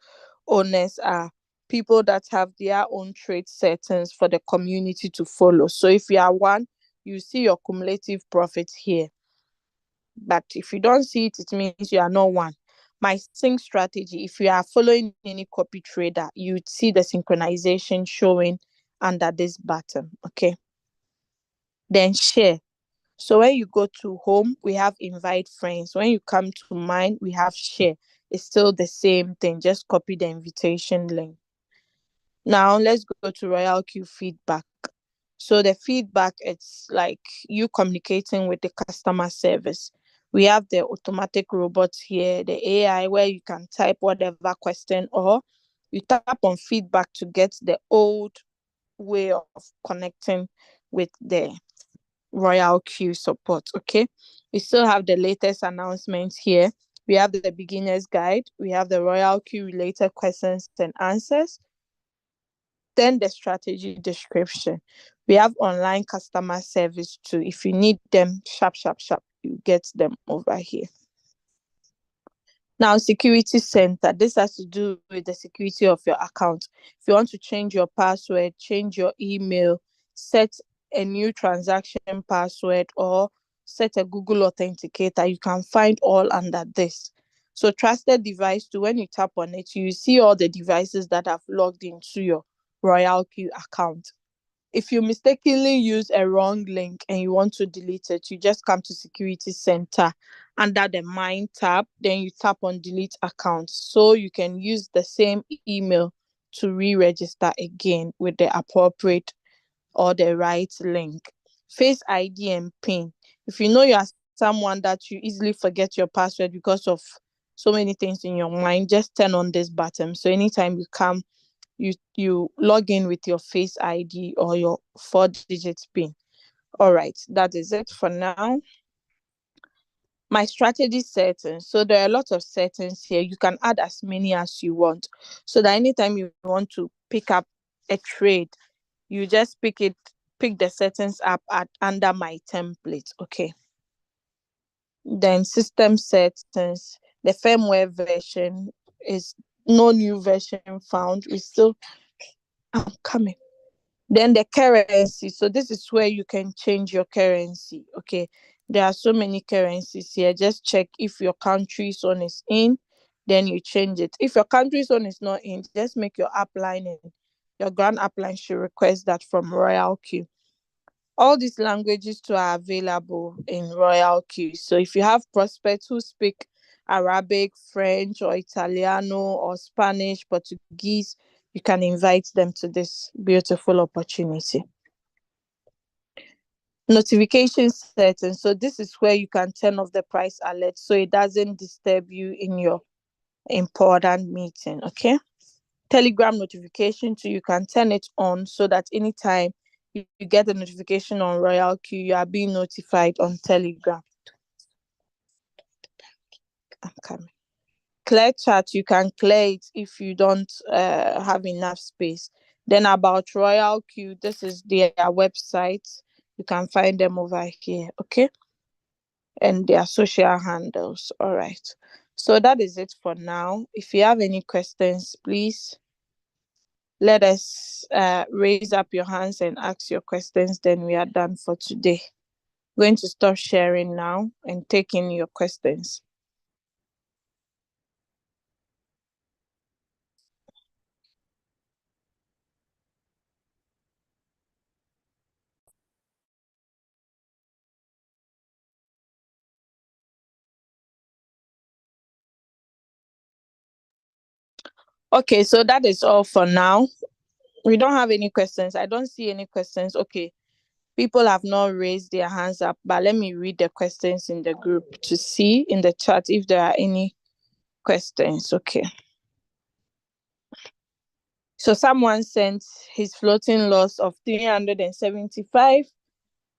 owners are people that have their own trade settings for the community to follow. So if you are one, you see your cumulative profit here. But if you don't see it, it means you are not one. My sync strategy, if you are following any copy trader, you see the synchronization showing under this button. Okay. Then share. So when you go to home, we have invite friends. When you come to mine, we have share. It's still the same thing. Just copy the invitation link. Now let's go to Royalq feedback. So the feedback, it's like you communicating with the customer service. We have the automatic robots here, the AI, where you can type whatever question, or you tap on feedback to get the old way of connecting with the Royalq support. Okay, we still have the latest announcements here. We have the beginner's guide, we have the Royalq related questions and answers, then the strategy description. We have online customer service too. If you need them sharp, sharp, sharp, you get them over here. Now, security center. This has to do with the security of your account. If you want to change your password, change your email, set a new transaction password, or set a Google Authenticator, you can find all under this. So trusted device too, when you tap on it, you see all the devices that have logged into your Royalq account. If you mistakenly use a wrong link and you want to delete it, you just come to security center under the mine tab, then you tap on delete account, so you can use the same email to re-register again with the appropriate or the right link. Face ID and PIN. If you know you are someone that you easily forget your password because of so many things in your mind, just turn on this button. So anytime you come, you log in with your face ID or your 4-digit PIN. All right, that is it for now. My strategy settings. So there are a lot of settings here. You can add as many as you want. So that anytime you want to pick up a trade, you just pick the settings up at under my template. Okay. Then system settings, the firmware version is no new version found. I'm coming. Then the currency. So this is where you can change your currency. Okay. There are so many currencies here. Just check if your country's one is in, then you change it. If your country's one is not in, just make your upline, and your grand upline should request that from Royalq. All these languages too are available in Royalq. So if you have prospects who speak Arabic, French, or Italiano, or Spanish, Portuguese, you can invite them to this beautiful opportunity. Notification settings. So this is where you can turn off the price alert so it doesn't disturb you in your important meeting. Okay. Telegram notification too, you can turn it on so that anytime you get a notification on Royalq, you are being notified on Telegram. I'm coming. Clear chat, you can clear it if you don't have enough space. Then about Royalq, this is their website. You can find them over here. Okay. And their social handles. All right. So that is it for now. If you have any questions, please let us raise up your hands and ask your questions. Then we are done for today. I'm going to stop sharing now and taking your questions. Okay, so that is all for now. We don't have any questions. I don't see any questions. Okay, people have not raised their hands up, but let me read the questions in the group to see in the chat if there are any questions. Okay. So someone sent his floating loss of 375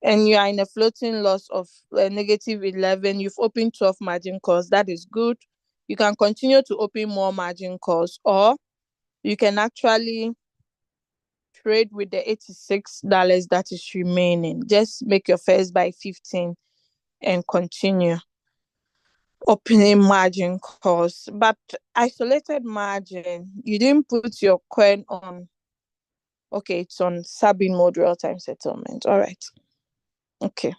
and you are in a floating loss of -11, you've opened 12 margin calls. That is good. You can continue to open more margin calls, or you can actually trade with the $86 that is remaining. Just make your first buy 15 and continue opening margin calls. But isolated margin, you didn't put your coin on. Okay, it's on Sabin mode real time settlement. All right. Okay.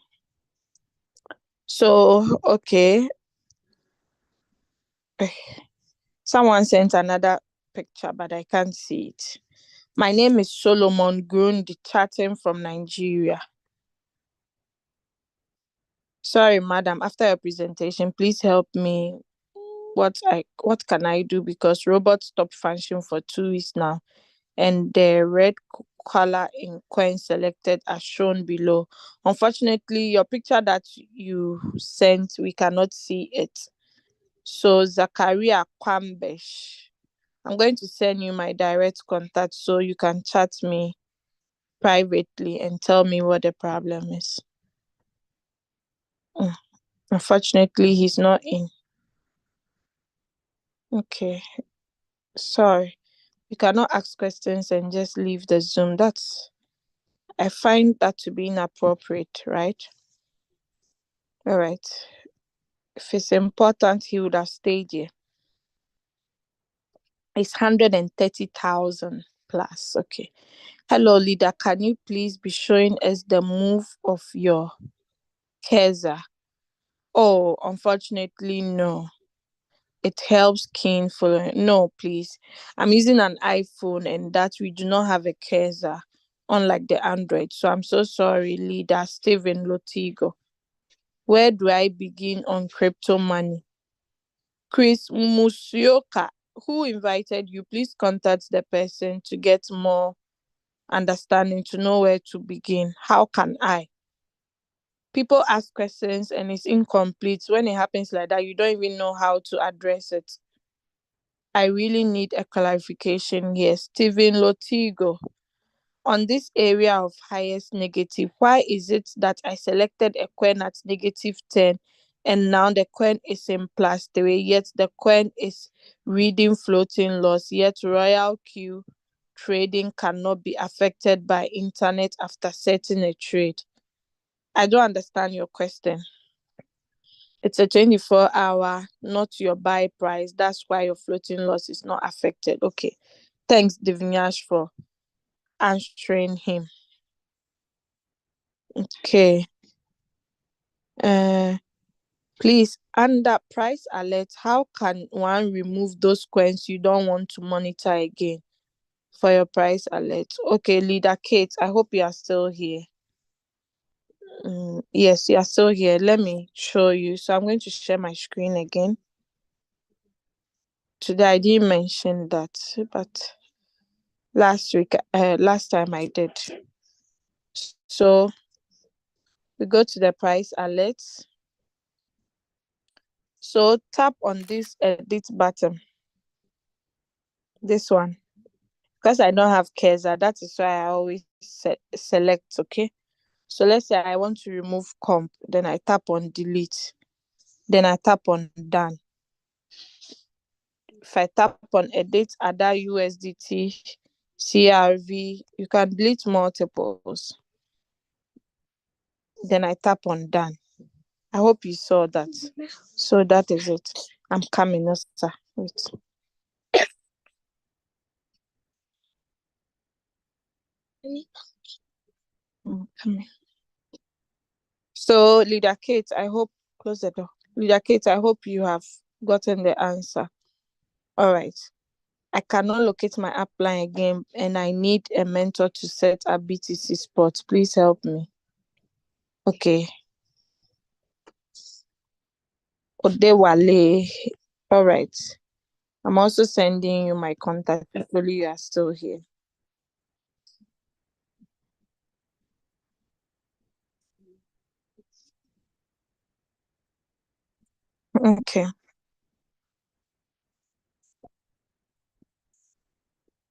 So, okay. Someone sent another picture, but I can't see it. My name is Solomon Grundi, chatting from Nigeria. Sorry, madam. After your presentation, please help me. What can I do, because robots stopped functioning for 2 weeks now, and the red color in coin selected as shown below. Unfortunately, your picture that you sent, we cannot see it. So Zakaria Kwambesh, I'm going to send you my direct contact so you can chat me privately and tell me what the problem is. Mm, Unfortunately, he's not in. Okay, sorry. You cannot ask questions and just leave the Zoom. I find that to be inappropriate, right? All right. If it's important, he would have stayed here. It's 130,000 plus. Okay. Hello, leader. Can you please be showing us the move of your Keza? Oh, unfortunately, no. It helps keen following. No, please. I'm using an iPhone, and that we do not have a Keza, unlike the Android. So I'm so sorry, leader Steven Lotigo. Where do I begin on crypto money? Chris Musioka, who invited you, please contact the person to get more understanding, to know where to begin. How can I? People ask questions and it's incomplete. When it happens like that, you don't even know how to address it. I really need a clarification here. Steven Lotigo, on this area of highest negative, why is it that I selected a coin at -10 and now the coin is in +3, yet the coin is reading floating loss, yet Royalq trading cannot be affected by internet after setting a trade? I don't understand your question. It's a 24-hour, not your buy price. That's why your floating loss is not affected. Okay. Thanks, Divinash, for answering him. Okay. Uh, Please, under price alert, how can one remove those coins you don't want to monitor again for your price alert? Okay, leader Kate, I hope you are still here. Yes, you are still here. Let me show you. So I'm going to share my screen again. Today I didn't mention that, but last time I did. So we go to the price alerts. So tap on this edit button, this one. Because I don't have Keza, that is why I always select. Okay. So let's say I want to remove comp, then I tap on delete, then I tap on done. If I tap on edit other USDT, CRV, you can delete multiples. Then I tap on done. I hope you saw that. So that is it. I'm coming, sir. Wait. Coming. So, Leader Kate, I hope, close the door. Leader Kate, I hope you have gotten the answer. All right. I cannot locate my upline again, and I need a mentor to set up BTC spots. Please help me. Okay. Odewale. All right. I'm also sending you my contact. Hopefully, you are still here. Okay.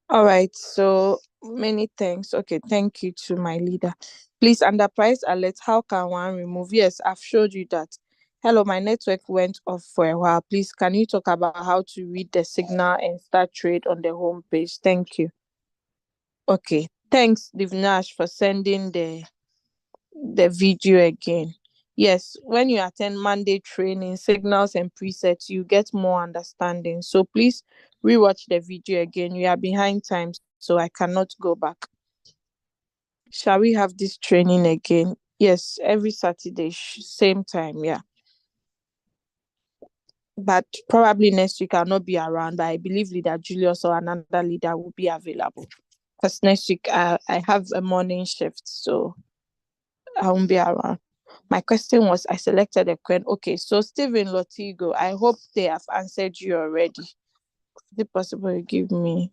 All right. So Many thanks. Okay, thank you to my leader. Please, under price alert, how can one remove? Yes, I've showed you that. Hello, my network went off for a while. Please, can you talk about how to read the signal and start trade on the home page? Thank you. Okay, thanks, Divnash, for sending the video again. Yes, when you attend Monday training, signals and presets, you get more understanding. So please rewatch the video again. You are behind time, so I cannot go back. Shall we have this training again? Yes, every Saturday, same time, yeah. But probably next week I'll not be around, but I believe Leader Julius or another leader will be available. Because next week I have a morning shift, so I won't be around. My question was, I selected a coin. Okay, so Stephen Lotigo, I hope they have answered you already. Is it possible you give me?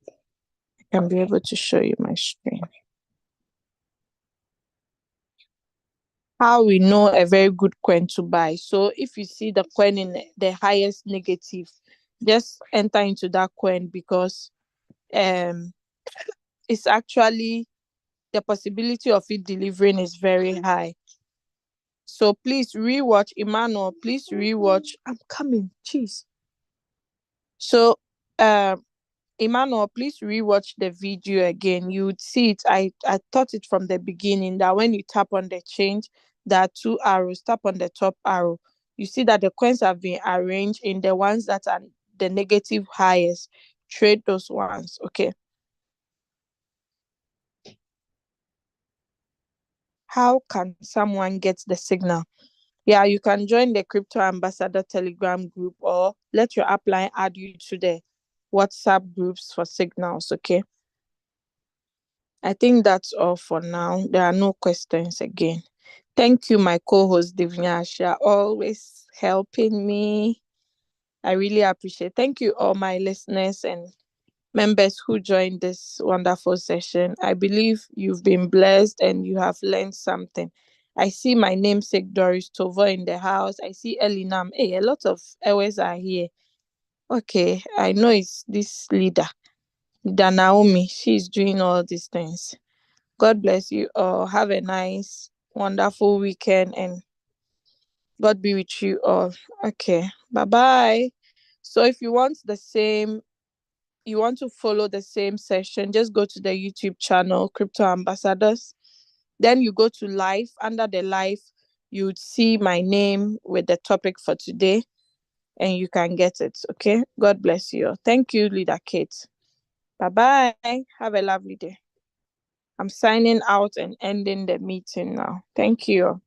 I can be able to show you my screen. How we know a very good coin to buy. So if you see the coin in the highest negative, just enter into that coin because it's actually the possibility of it delivering is very high. So please rewatch Emmanuel. Please rewatch. I'm coming. Jeez. So Emmanuel, please rewatch the video again. You would see it. I taught it from the beginning that when you tap on the change, there are two arrows. Tap on the top arrow. You see that the coins have been arranged in the ones that are the negative highest. Trade those ones. Okay. How can someone get the signal? Yeah, you can join the Crypto Ambassador Telegram group or let your upline add you to the WhatsApp groups for signals. Okay. I think that's all for now. There are no questions again. Thank you, my co-host Divyash. You're always helping me. I really appreciate. Thank you, all my listeners and members who joined this wonderful session. I believe you've been blessed and you have learned something. I see my namesake Doris Tova in the house. I see Elinam. Hey, a lot of Ewes are here. Okay, I know it's this leader, the Naomi. She's doing all these things. God bless you all. Have a nice, wonderful weekend and God be with you all. Okay. Bye bye. So if you want to follow the same session, just go to the YouTube channel, Crypto Ambassadors. Then you go to live. Under the live, you would see my name with the topic for today and you can get it. Okay. God bless you all. Thank you, Leader Kate. Bye bye. Have a lovely day. I'm signing out and ending the meeting now. Thank you.